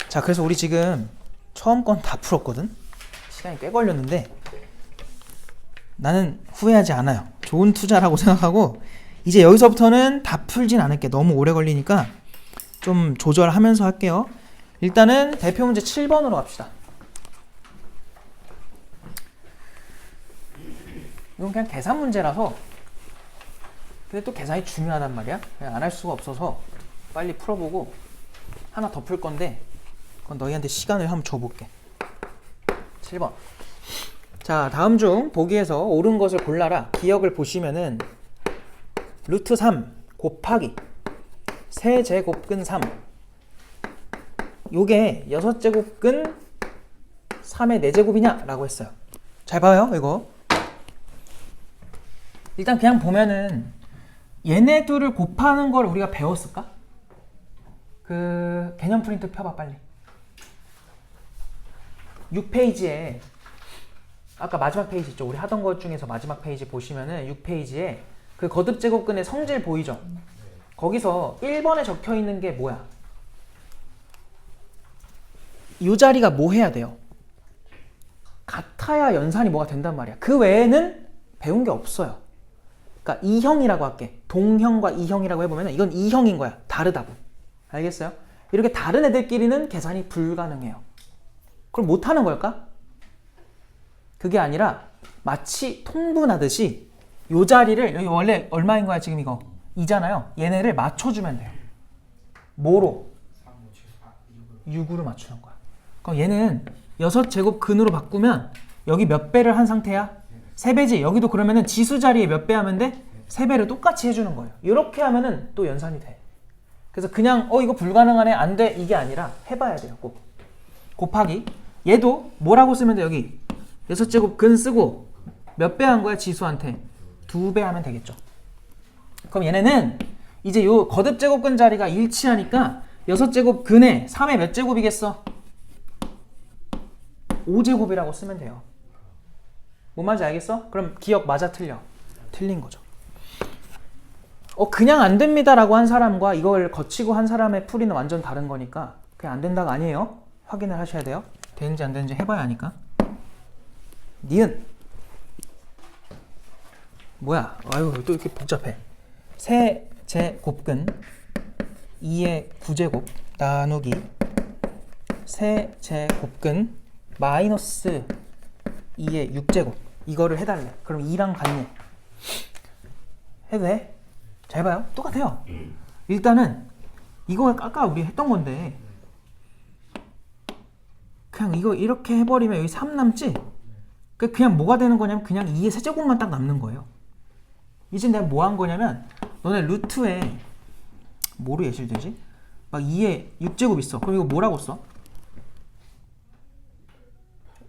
자, 그래서 우리 지금 처음 건 다 풀었거든. 시간이 꽤 걸렸는데 나는 후회하지 않아요. 좋은 투자라고 생각하고 이제 여기서부터는 다 풀진 않을게. 너무 오래 걸리니까 좀 조절하면서 할게요. 일단은 대표 문제 7번으로 갑시다. 이건 그냥 계산 문제라서, 근데 또 계산이 중요하단 말이야. 그냥 안 할 수가 없어서 빨리 풀어보고 하나 더 풀 건데 그건 너희한테 시간을 한번 줘볼게. 7번. 자, 다음 중 보기에서 옳은 것을 골라라. 기억을 보시면은 루트 3 곱하기 세제곱근 3, 요게 6제곱근 3의 4제곱이냐 라고 했어요. 잘 봐요. 이거 일단 그냥 보면은 얘네 둘을 곱하는 걸 우리가 배웠을까? 그 개념 프린트 펴봐 빨리. 6페이지에 아까 마지막 페이지 있죠. 우리 하던 것 중에서 마지막 페이지 보시면은 6페이지에 그 거듭제곱근의 성질 보이죠? 거기서 1번에 적혀 있는 게 뭐야? 이 자리가 뭐 해야 돼요? 같아야 연산이 뭐가 된단 말이야. 그 외에는 배운 게 없어요. 그러니까 2형이라고 할게. 동형과 2형이라고 해보면 이건 2형인 거야. 다르다고. 알겠어요? 이렇게 다른 애들끼리는 계산이 불가능해요. 그럼 못하는 걸까? 그게 아니라 마치 통분하듯이 이 자리를, 여기 원래 얼마인 거야 지금 이거? 2잖아요. 얘네를 맞춰주면 돼요. 뭐로? 6으로 맞추는 거야. 그럼 얘는 6제곱근으로 바꾸면 여기 몇 배를 한 상태야? 3배지. 여기도 그러면은 지수 자리에 몇 배 하면 돼? 3배를 똑같이 해주는 거예요. 이렇게 하면은 또 연산이 돼. 그래서 그냥 이거 불가능하네 안 돼 이게 아니라 해봐야 돼요. 꼭. 곱하기 얘도 뭐라고 쓰면 돼? 여기 6제곱근 쓰고 몇 배 한 거야? 지수한테 2배 하면 되겠죠. 그럼 얘네는 이제 요 거듭제곱근 자리가 일치하니까 6제곱근에 3의 몇 제곱이겠어? 5제곱이라고 쓰면 돼요. 뭔 말인지 알겠어? 그럼 기억 맞아 틀려? 틀린 거죠. 그냥 안 됩니다 라고 한 사람과 이걸 거치고 한 사람의 풀이는 완전 다른 거니까 그냥 안 된다가 아니에요. 확인을 하셔야 돼요. 되는지 안 되는지 해봐야 하니까. 니은 뭐야? 아유 또 이렇게 복잡해. 세제곱근 2의 9제곱 나누기 세제곱근 마이너스 2의 6제곱 이거를 해달래. 그럼 2랑 같네. 해도 돼? 잘 봐요. 똑같아요. 일단은 이거 아까 우리 했던 건데 그냥 이거 이렇게 해버리면 여기 3 남지? 그냥 뭐가 되는 거냐면 그냥 2의 세제곱만 딱 남는 거예요. 이제 내가 뭐 한 거냐면 너네 루트에 뭐로 예시되지? 막 2의 6제곱 있어. 그럼 이거 뭐라고 써?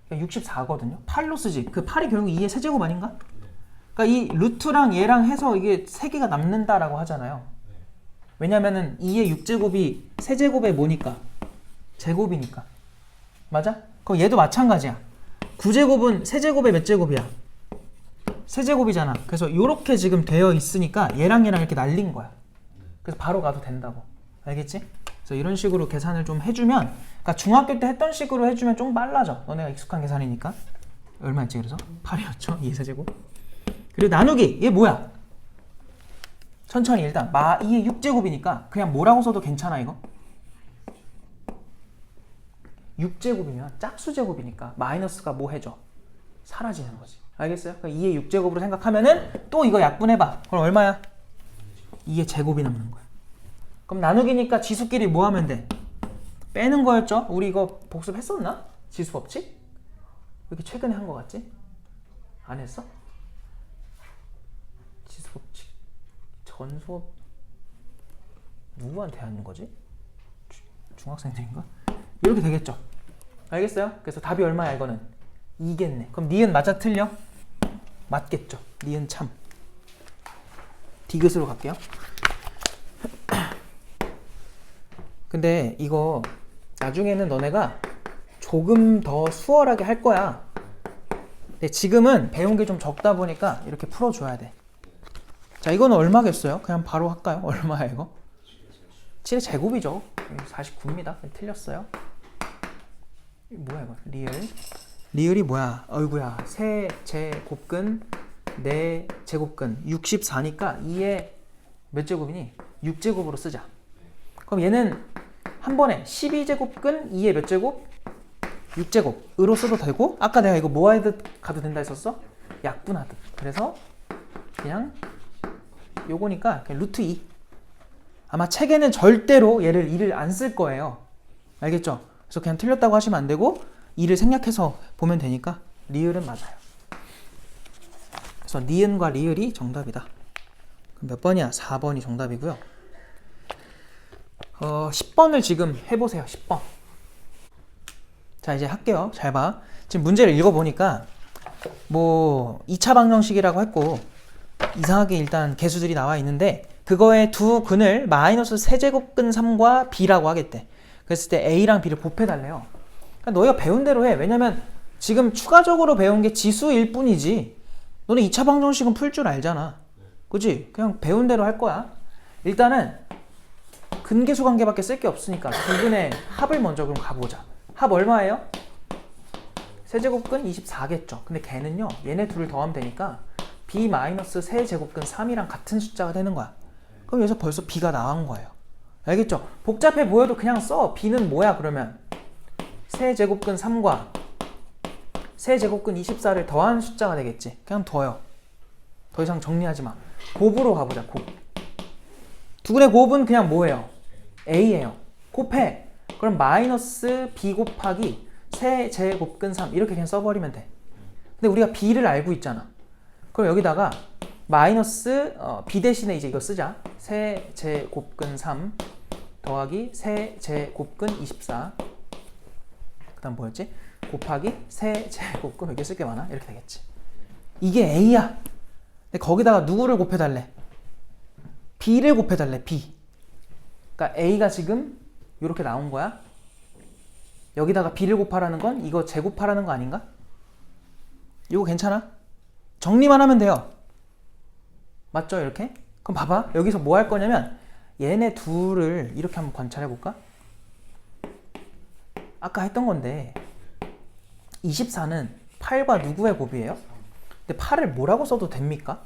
64거든요. 8로 쓰지. 그 8이 결국 2의 세제곱 아닌가? 그러니까 이 루트랑 얘랑 해서 이게 3개가 남는다라고 하잖아요. 왜냐면은 2의 6제곱이 세제곱에 뭐니까? 제곱이니까. 맞아? 그럼 얘도 마찬가지야. 9제곱은 세제곱에 몇 제곱이야? 세제곱이잖아. 그래서 이렇게 지금 되어 있으니까 얘랑 이렇게 날린 거야. 그래서 바로 가도 된다고. 알겠지? 그래서 이런 식으로 계산을 좀 해주면, 그러니까 중학교 때 했던 식으로 해주면 좀 빨라져. 너네가 익숙한 계산이니까. 얼마였지 그래서? 8이었죠? 2의 세제곱. 그리고 나누기. 얘 뭐야? 천천히 일단 마2의 6제곱이니까 그냥 뭐라고 써도 괜찮아 이거? 6제곱이면 짝수제곱이니까 마이너스가 뭐 해줘? 사라지는 거지. 알겠어요? 그러니까 2의 6제곱으로 생각하면은 또 이거 약분해봐. 그럼 얼마야? 2의 제곱이 남는 거야. 그럼 나누기니까 지수끼리 뭐 하면 돼? 빼는 거였죠? 우리 이거 복습했었나? 지수 법칙? 왜 이렇게 최근에 한 거 같지? 안 했어? 지수 법칙 전 수업 누구한테 하는 거지? 중학생들인가? 이렇게 되겠죠? 알겠어요? 그래서 답이 얼마야 이거는? 2겠네. 그럼 니은 맞아 틀려? 맞겠죠? 니은 참. 디귿으로 갈게요. 근데 이거 나중에는 너네가 조금 더 수월하게 할 거야. 근데 지금은 배운 게 좀 적다 보니까 이렇게 풀어줘야 돼. 자, 이거는 얼마겠어요? 그냥 바로 할까요? 얼마야 이거? 7의 제곱이죠. 49입니다. 틀렸어요. 뭐야 이거? 리을이 뭐야? 어이구야. 세제곱근 4제곱근 64니까 2의 몇 제곱이니? 6제곱으로 쓰자. 그럼 얘는 한 번에 12제곱근 2의 몇 제곱? 6제곱으로 써도 되고, 아까 내가 이거 뭐 하듯 가도 된다 했었어? 약분하듯. 그래서 그냥 요거니까 그냥 루트 2. 아마 책에는 절대로 얘를 2를 안 쓸 거예요. 알겠죠? 그래서 그냥 틀렸다고 하시면 안 되고 2를 생략해서 보면 되니까 리을은 맞아요. 그래서 니은과 리을이 정답이다. 그럼 몇 번이야? 4번이 정답이고요. 10번을 지금 해보세요. 10번. 자, 이제 할게요. 잘 봐. 지금 문제를 읽어보니까 뭐 2차 방정식이라고 했고 이상하게 일단 개수들이 나와 있는데 그거의 두 근을 마이너스 세제곱근 3과 b라고 하겠대. 그랬을 때 a랑 b를 곱해달래요. 그러니까 너희가 배운 대로 해. 왜냐면 지금 추가적으로 배운 게 지수일 뿐이지 너네 2차 방정식은 풀 줄 알잖아. 그치? 그냥 배운 대로 할 거야. 일단은 근계수 관계밖에 쓸 게 없으니까 두 근의 합을 먼저 그럼 가보자. 합 얼마예요? 세제곱근 24겠죠. 근데 걔는요 얘네 둘을 더하면 되니까 b 마이너스 세제곱근 3이랑 같은 숫자가 되는 거야. 그럼 여기서 벌써 b가 나온 거예요. 알겠죠? 복잡해 보여도 그냥 써. b는 뭐야 그러면? 세제곱근 3과 세제곱근 24를 더한 숫자가 되겠지. 그냥 둬요. 더 이상 정리하지 마. 곱으로 가보자. 곱. 두 근의 곱은 그냥 뭐예요? a예요. 곱해. 그럼 마이너스 b 곱하기 세제곱근 3 이렇게 그냥 써버리면 돼. 근데 우리가 b를 알고 있잖아. 그럼 여기다가 마이너스 b 대신에 이제 이거 쓰자. 세제곱근 3 더하기 세제곱근 24 그 다음 뭐였지? 곱하기 세제곱근 이렇게 쓸 게 많아? 이렇게 되겠지. 이게 a야. 근데 거기다가 누구를 곱해달래? b를 곱해달래. b. 그러니까 a가 지금 이렇게 나온 거야. 여기다가 b를 곱하라는 건 이거 제곱하라는 거 아닌가? 이거 괜찮아? 정리만 하면 돼요. 맞죠? 이렇게? 그럼 봐봐. 여기서 뭐 할 거냐면 얘네 둘을 이렇게 한번 관찰해 볼까? 아까 했던 건데 24는 8과 누구의 곱이에요? 근데 8을 뭐라고 써도 됩니까?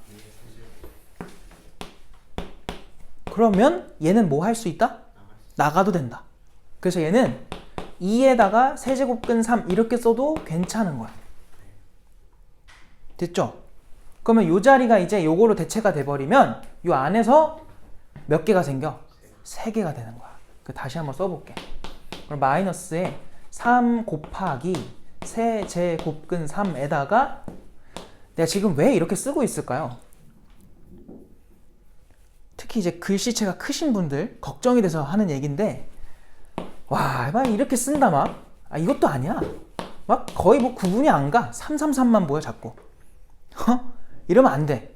그러면 얘는 뭐 할 수 있다? 나가도 된다. 그래서 얘는 2에다가 세제곱근 3 이렇게 써도 괜찮은 거야. 됐죠? 그러면 요 자리가 이제 요거로 대체가 돼버리면 요 안에서 몇 개가 생겨? 3개가 되는 거야. 다시 한번 써볼게. 그럼 마이너스에 3 곱하기 세제곱근 3에다가 내가 지금 왜 이렇게 쓰고 있을까요? 특히 이제 글씨체가 크신 분들 걱정이 돼서 하는 얘기인데 와, 막 이렇게 쓴다 막. 아, 이것도 아니야. 막 거의 뭐 구분이 안 가. 333만 보여 자꾸. 이러면 안 돼.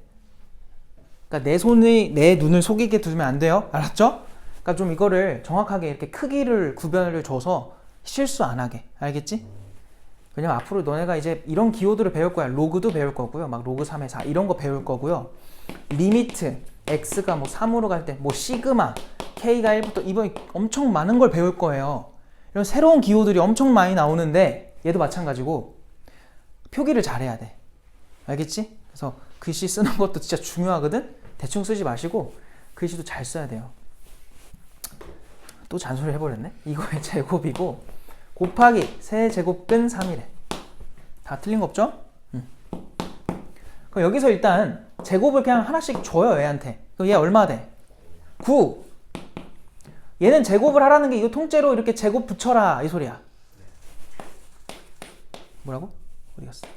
그러니까 내 눈을 속이게 두면 안 돼요. 알았죠? 그러니까 좀 이거를 정확하게 이렇게 크기를 구별을 줘서 실수 안 하게. 알겠지? 왜냐면 앞으로 너네가 이제 이런 기호들을 배울 거야. 로그도 배울 거고요. 막 로그 3의 4 이런 거 배울 거고요. 리미트 x가 뭐 3으로 갈 때 뭐 시그마 k가 1부터 이번 엄청 많은 걸 배울 거예요. 이런 새로운 기호들이 엄청 많이 나오는데 얘도 마찬가지고 표기를 잘해야 돼. 알겠지? 그래서 글씨 쓰는 것도 진짜 중요하거든. 대충 쓰지 마시고 글씨도 잘 써야 돼요. 또 잔소리 해버렸네. 이거의 제곱이고 곱하기 세제곱근 3이래. 다 틀린 거 없죠? 그럼 여기서 일단 제곱을 그냥 하나씩 줘요, 얘한테. 그럼 얘 얼마 돼? 9. 얘는 제곱을 하라는 게 이거 통째로 이렇게 제곱 붙여라 이 소리야. 뭐라고? 어디 갔어?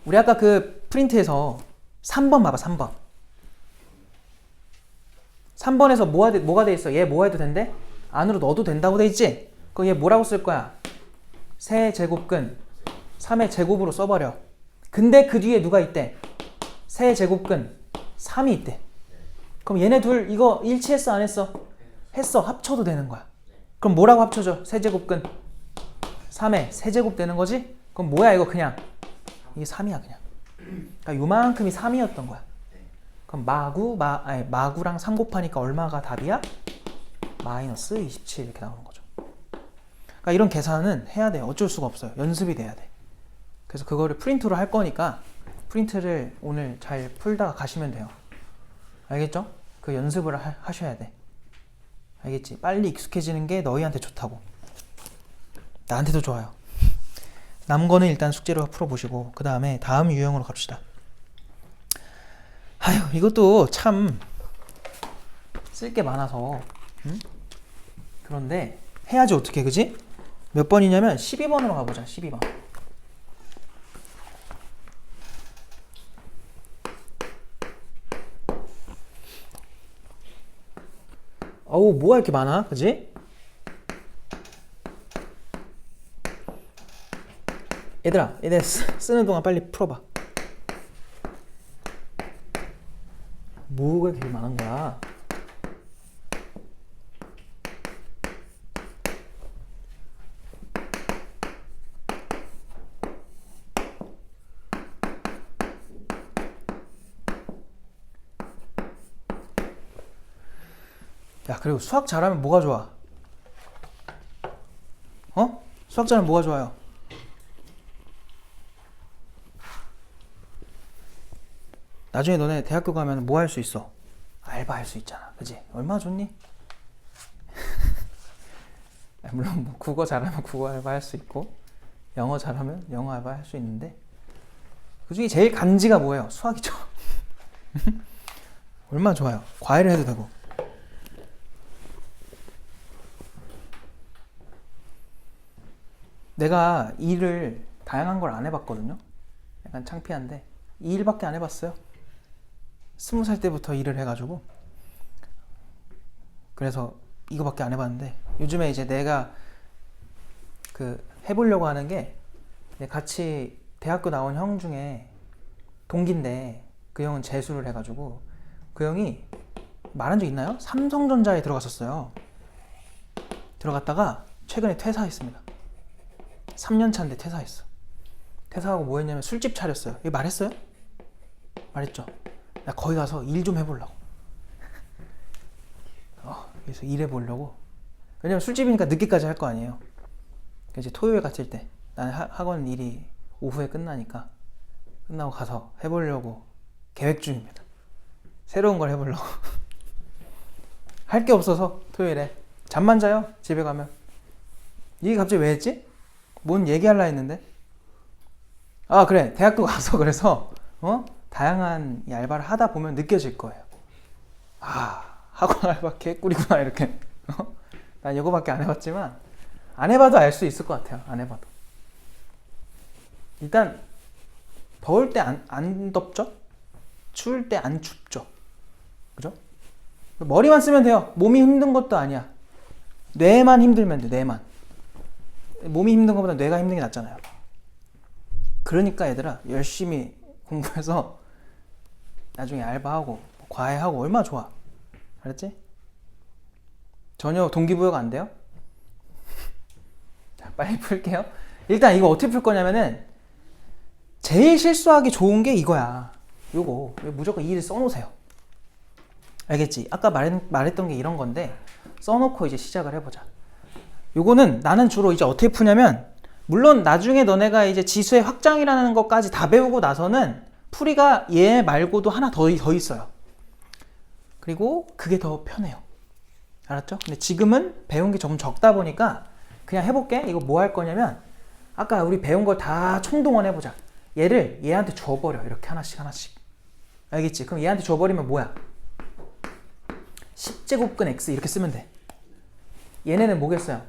우리 아까 그 프린트에서 3번 봐봐. 3번. 3번에서 뭐가 돼 있어? 얘 뭐 해도 된대? 안으로 넣어도 된다고 돼 있지? 그럼 얘 뭐라고 쓸 거야? 세제곱근 3의 제곱으로 써버려. 근데 그 뒤에 누가 있대? 세제곱근 3이 있대. 그럼 얘네 둘 이거 일치했어 안 했어? 했어. 합쳐도 되는 거야. 그럼 뭐라고 합쳐져? 세제곱근 3의 세제곱 되는 거지? 그럼 뭐야 이거 그냥 이게 3이야 그냥. 그러니까 요만큼이 3이었던 거야. 그럼 마구랑 3 곱하니까 얼마가 답이야? 마이너스 27 이렇게 나오는 거죠. 그러니까 이런 계산은 해야 돼요. 어쩔 수가 없어요. 연습이 돼야 돼. 그래서 그거를 프린트로 할 거니까 프린트를 오늘 잘 풀다가 가시면 돼요. 알겠죠? 그 연습을 하셔야 돼. 알겠지? 빨리 익숙해지는 게 너희한테 좋다고. 나한테도 좋아요. 남은 거는 일단 숙제로 풀어보시고 그 다음에 다음 유형으로 갑시다. 아휴 이것도 참 쓸 게 많아서 그런데 해야지 어떻게 그지? 몇 번이냐면 12번으로 가보자. 12번. 어우 뭐가 이렇게 많아 그지? 얘들아 쓰는 동안 빨리 풀어봐. 뭐가 이렇게 많은 거야? 야 그리고 수학 잘하면 뭐가 좋아? 어? 수학 잘하면 뭐가 좋아요? 나중에 너네 대학교 가면 뭐 할 수 있어? 알바 할 수 있잖아. 그지? 얼마나 좋니? 물론 뭐 국어 잘하면 국어 알바 할 수 있고 영어 잘하면 영어 알바 할 수 있는데 그 중에 제일 간지가 뭐예요? 수학이죠. 얼마나 좋아요. 과외를 해도 되고. 내가 일을 다양한 걸 안 해봤거든요. 약간 창피한데 이 일밖에 안 해봤어요. 20살 때부터 일을 해가지고 그래서 이거밖에 안 해봤는데 요즘에 이제 내가 그 해보려고 하는 게 같이 대학교 나온 형 중에 동기인데 그 형은 재수를 해가지고 그 형이 말한 적 있나요? 삼성전자에 들어갔었어요. 들어갔다가 최근에 퇴사했습니다. 3년 차인데 퇴사했어. 퇴사하고 뭐 했냐면 술집 차렸어요. 이거 말했어요? 말했죠. 나 거기 가서 일 좀 해보려고. 그래서 일해보려고. 왜냐면 술집이니까 늦게까지 할 거 아니에요. 이제 토요일 같을 때 나는 학원 일이 오후에 끝나니까 끝나고 가서 해보려고 계획 중입니다. 새로운 걸 해보려고. 할 게 없어서 토요일에 잠만 자요. 집에 가면. 이게 갑자기 왜 했지? 뭔 얘기하려 했는데. 아 그래 대학도 가서 그래서 다양한 이 알바를 하다 보면 느껴질 거예요. 아 학원 알바 개꿀이구나 이렇게. 난 이거밖에 안 해봤지만 안 해봐도 알 수 있을 것 같아요. 안 해봐도. 일단 더울 때 안 덥죠? 추울 때 안 춥죠? 그죠? 머리만 쓰면 돼요. 몸이 힘든 것도 아니야. 뇌만 힘들면 돼. 뇌만. 몸이 힘든 것보다 뇌가 힘든 게 낫잖아요. 그러니까 얘들아 열심히 공부해서 나중에 알바하고 과외하고 얼마나 좋아. 알았지? 전혀 동기부여가 안 돼요? 자, 빨리 풀게요. 일단 이거 어떻게 풀 거냐면은 제일 실수하기 좋은 게 이거야. 요거 무조건 이를 써놓으세요. 알겠지? 아까 말했던 게 이런 건데 써놓고 이제 시작을 해보자. 요거는 나는 주로 이제 어떻게 푸냐면 물론 나중에 너네가 이제 지수의 확장이라는 것까지 다 배우고 나서는 풀이가 얘 말고도 하나 더 있어요. 그리고 그게 더 편해요. 알았죠? 근데 지금은 배운 게 조금 적다 보니까 그냥 해볼게. 이거 뭐 할 거냐면 아까 우리 배운 걸 다 총동원 해보자. 얘를 얘한테 줘버려. 이렇게 하나씩 하나씩. 알겠지? 그럼 얘한테 줘버리면 뭐야? 10제곱근 x 이렇게 쓰면 돼. 얘네는 뭐겠어요?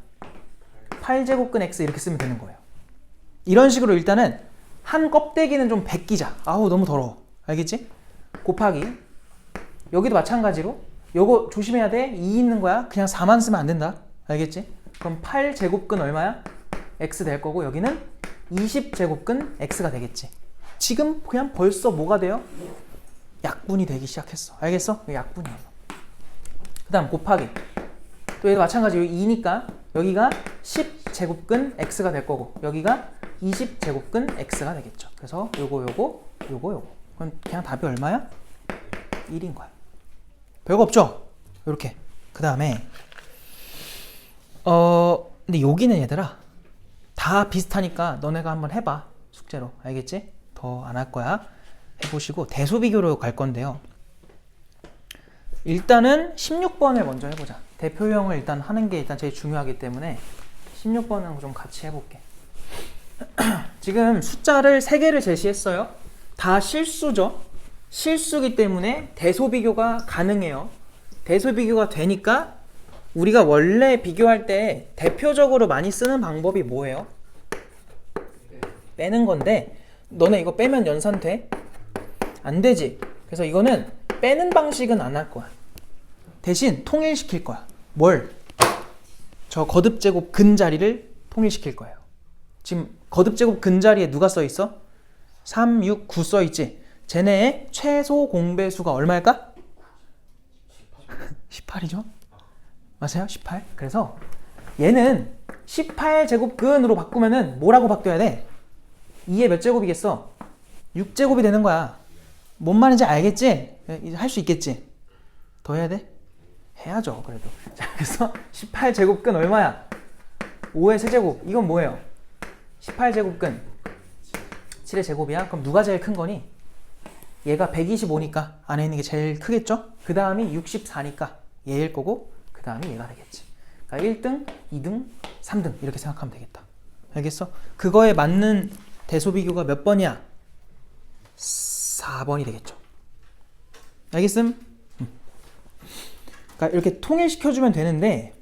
8제곱근 x 이렇게 쓰면 되는 거예요. 이런 식으로 일단은 한 껍데기는 좀 벗기자. 아우 너무 더러워. 알겠지? 곱하기 여기도 마찬가지로 요거 조심해야 돼. 2 있는 거야. 그냥 4만 쓰면 안 된다. 알겠지? 그럼 8제곱근 얼마야? x 될 거고 여기는 20제곱근 x가 되겠지. 지금 그냥 벌써 뭐가 돼요? 약분이 되기 시작했어. 알겠어? 약분이에요. 그 다음 곱하기 또 얘도 마찬가지. 여기 2니까 여기가 10제곱근 x가 될 거고 여기가 20제곱근 x가 되겠죠. 그래서 요거 그럼 그냥 답이 얼마야? 1인 거야. 별거 없죠? 요렇게. 그 다음에 근데 여기는 얘들아 다 비슷하니까 너네가 한번 해봐. 숙제로. 알겠지? 더 안 할 거야. 해보시고 대소비교로 갈 건데요. 일단은 16번을 먼저 해보자. 대표형을 일단 하는 게 일단 제일 중요하기 때문에 16번은 좀 같이 해볼게. 지금 숫자를 3개를 제시했어요. 다 실수죠. 실수기 때문에 대소비교가 가능해요. 대소비교가 되니까 우리가 원래 비교할 때 대표적으로 많이 쓰는 방법이 뭐예요? 빼는 건데 너네 이거 빼면 연산돼? 안 되지. 그래서 이거는 빼는 방식은 안 할 거야. 대신 통일시킬 거야. 뭘? 저 거듭제곱 근자리를 통일시킬 거예요. 지금 거듭제곱 근자리에 누가 써있어? 3, 6, 9 써있지? 쟤네의 최소 공배수가 얼마일까? 18이죠? 맞아요? 18. 그래서 얘는 18제곱근으로 바꾸면은 뭐라고 바뀌어야 돼? 2의 몇 제곱이겠어? 6제곱이 되는 거야. 뭔 말인지 알겠지? 이제 할 수 있겠지? 더 해야 돼? 해야죠, 그래도. 자, 그래서 18제곱근 얼마야? 5의 세제곱. 이건 뭐예요? 18제곱근 7의 제곱이야? 그럼 누가 제일 큰 거니? 얘가 125니까 안에 있는 게 제일 크겠죠? 그 다음이 64니까 얘일 거고 그 다음이 얘가 되겠지. 그러니까 1등, 2등, 3등 이렇게 생각하면 되겠다. 알겠어? 그거에 맞는 대소비교가 몇 번이야? 4번이 되겠죠. 알겠음? 그러니까 이렇게 통일시켜주면 되는데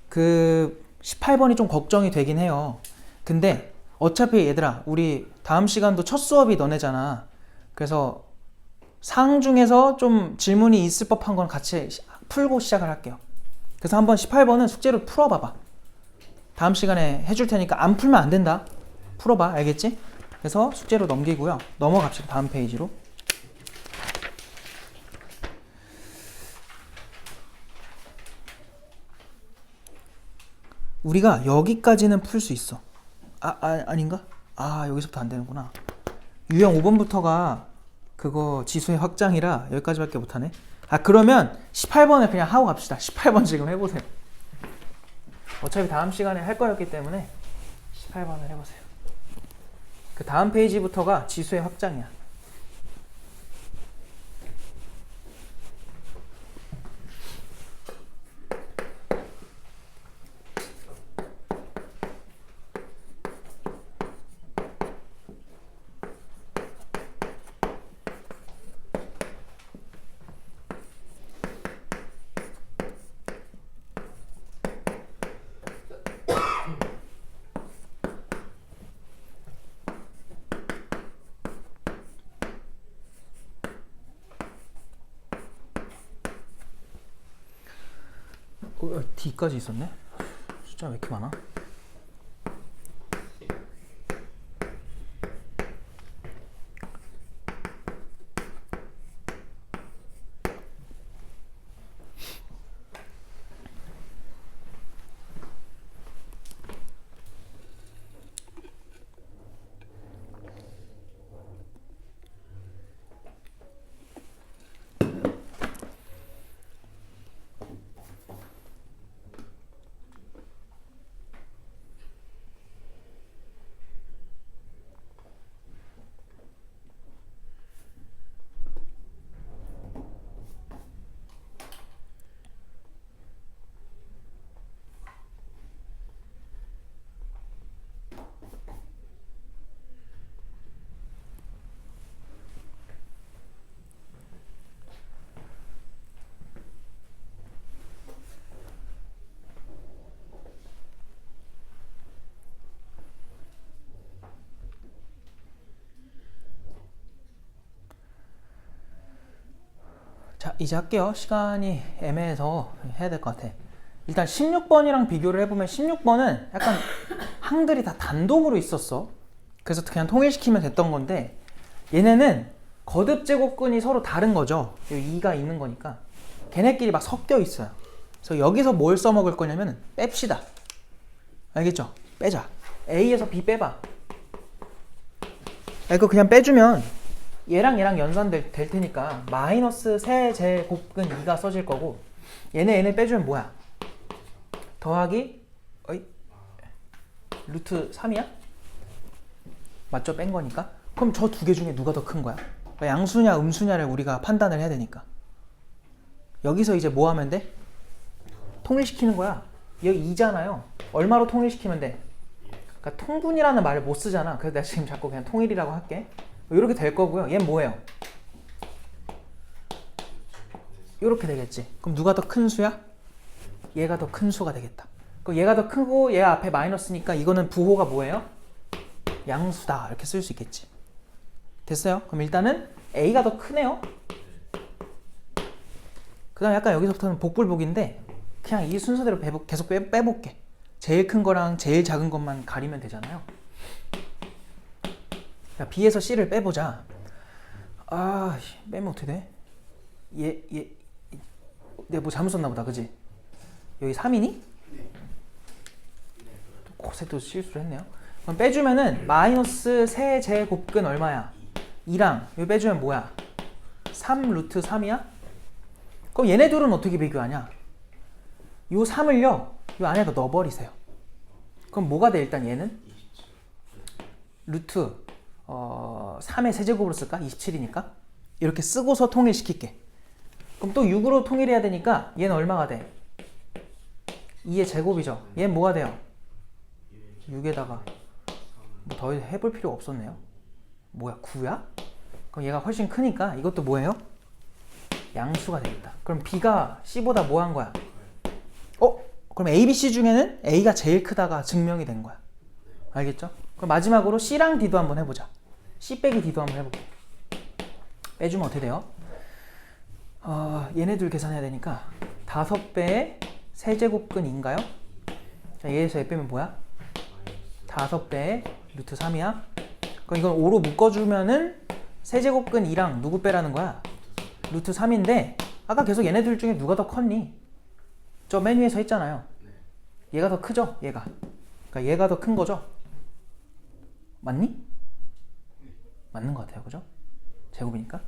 그 18번이 좀 걱정이 되긴 해요. 근데 어차피 얘들아 우리 다음 시간도 첫 수업이 너네잖아. 그래서 상 중에서 좀 질문이 있을 법한 건 같이 풀고 시작을 할게요. 그래서 한번 18번은 숙제로 풀어봐봐. 다음 시간에 해줄 테니까 안 풀면 안 된다. 풀어봐. 알겠지? 그래서 숙제로 넘기고요. 넘어갑시다. 다음 페이지로. 우리가 여기까지는 풀 수 있어. 아닌가? 여기서부터 안 되는구나. 유형 5번부터가 그거 지수의 확장이라 여기까지밖에 못하네. 그러면 18번을 그냥 하고 갑시다. 18번 지금 해보세요. 어차피 다음 시간에 할 거였기 때문에 18번을 해보세요. 그 다음 페이지부터가 지수의 확장이야. D까지 있었네? 숫자 왜 이렇게 많아? 자, 이제 할게요. 시간이 애매해서 해야 될 것 같아. 일단 16번이랑 비교를 해보면 16번은 약간 항들이 다 단독으로 있었어. 그래서 그냥 통일시키면 됐던 건데 얘네는 거듭 제곱근이 서로 다른 거죠. 여기 2가 있는 거니까 걔네끼리 막 섞여 있어요. 그래서 여기서 뭘 써먹을 거냐면 뺍시다. 알겠죠? 빼자. A에서 B 빼봐. 이거 그냥 빼주면 얘랑 얘랑 연산될 테니까 마이너스 세제곱근 2가 써질 거고 얘네 빼주면 뭐야? 더하기 루트 3이야? 맞죠? 뺀 거니까. 그럼 저 두 개 중에 누가 더 큰 거야? 그러니까 양수냐 음수냐를 우리가 판단을 해야 되니까 여기서 이제 뭐 하면 돼? 통일시키는 거야. 여기 2잖아요. 얼마로 통일시키면 돼? 그러니까 통분이라는 말을 못 쓰잖아. 그래서 내가 지금 자꾸 그냥 통일이라고 할게. 이렇게 될 거고요. 얘는 뭐예요? 이렇게 되겠지. 그럼 누가 더 큰 수야? 얘가 더 큰 수가 되겠다. 그럼 얘가 더 크고 얘 앞에 마이너스니까 이거는 부호가 뭐예요? 양수다. 이렇게 쓸 수 있겠지. 됐어요? 그럼 일단은 A가 더 크네요. 그 다음 약간 여기서부터는 복불복인데 그냥 이 순서대로 계속 빼볼게. 제일 큰 거랑 제일 작은 것만 가리면 되잖아요. 자, B에서 C를 빼보자. 아, 빼면 어떻게 돼? 내가 뭐 잘못 썼나 보다, 그지? 여기 3이니? 고색도 실수를 했네요. 그럼 빼주면은 마이너스 세제곱근 얼마야? 2랑 여기 빼주면 뭐야? 3 루트 3이야? 그럼 얘네 둘은 어떻게 비교하냐? 요 3을요 요 안에다 넣어버리세요. 그럼 뭐가 돼? 일단 얘는 루트 3의 세제곱으로 쓸까? 27이니까 이렇게 쓰고서 통일시킬게. 그럼 또 6으로 통일해야 되니까 얘는 얼마가 돼? 2의 제곱이죠. 얘는 뭐가 돼요? 6에다가 뭐 더 해볼 필요가 없었네요. 뭐야? 9야? 그럼 얘가 훨씬 크니까 이것도 뭐예요? 양수가 되겠다. 그럼 B가 C보다 뭐 한 거야? 그럼 A, B, C 중에는 A가 제일 크다가 증명이 된 거야. 알겠죠? 그럼 마지막으로 C랑 D도 한번 해보자. C 빼기 D도 한번 해볼게. 빼주면 어떻게 돼요? 얘네들 계산해야 되니까 5배의 세제곱근인가요? 자, 얘에서 얘 빼면 뭐야? 5배의 루트 3이야. 그럼 이건 5로 묶어주면은 세제곱근 2랑 누구 빼라는 거야? 루트 3인데 아까 계속 얘네들 중에 누가 더 컸니? 저 맨 위에 서 있잖아요. 얘가 더 크죠? 얘가. 그러니까 얘가 더 큰 거죠? 맞니? 맞는 것 같아요. 그죠? 제곱이니까.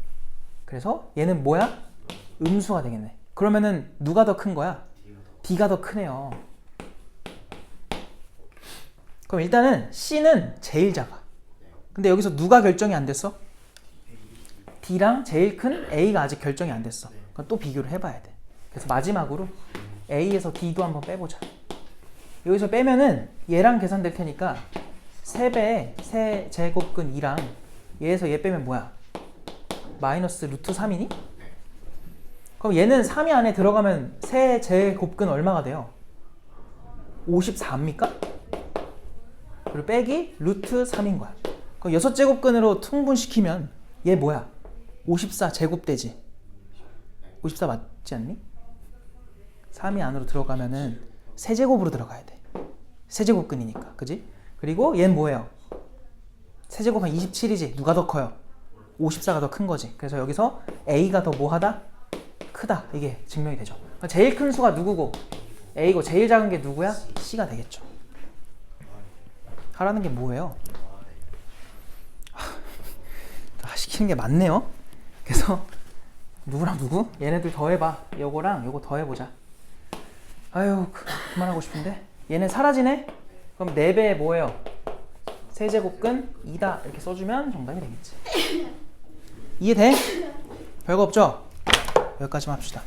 그래서 얘는 뭐야? 음수가 되겠네. 그러면은 누가 더 큰 거야? D가 더 크네요. 그럼 일단은 C는 제일 작아. 근데 여기서 누가 결정이 안 됐어? D랑 제일 큰 A가 아직 결정이 안 됐어. 그럼 또 비교를 해봐야 돼. 그래서 마지막으로 A에서 D도 한번 빼보자. 여기서 빼면은 얘랑 계산될 테니까 3배의 세제곱근 2랑 얘에서 얘 빼면 뭐야? 마이너스 루트 3이니? 그럼 얘는 3이 안에 들어가면 세제곱근 얼마가 돼요? 54입니까? 그리고 빼기 루트 3인 거야. 그럼 6제곱근으로 통분시키면 얘 뭐야? 54 제곱되지? 54 맞지 않니? 3이 안으로 들어가면은 세제곱으로 들어가야 돼. 세제곱근이니까. 그지? 그리고 얘는 뭐예요? 세제곱은 27이지. 누가 더 커요? 54가 더 큰 거지. 그래서 여기서 A가 더 뭐하다? 크다. 이게 증명이 되죠. 그러니까 제일 큰 수가 누구고? A고 제일 작은 게 누구야? C가 되겠죠. 하라는 게 뭐예요? 시키는 게 많네요. 그래서 누구랑 누구? 얘네들 더해봐. 요거랑 요거 더해보자. 아유 그만하고 싶은데. 얘네 사라지네? 그럼 4배 뭐예요? 세제곱근 2다 이렇게 써주면 정답이 되겠지. 이해돼? 별거 없죠? 여기까지만 합시다.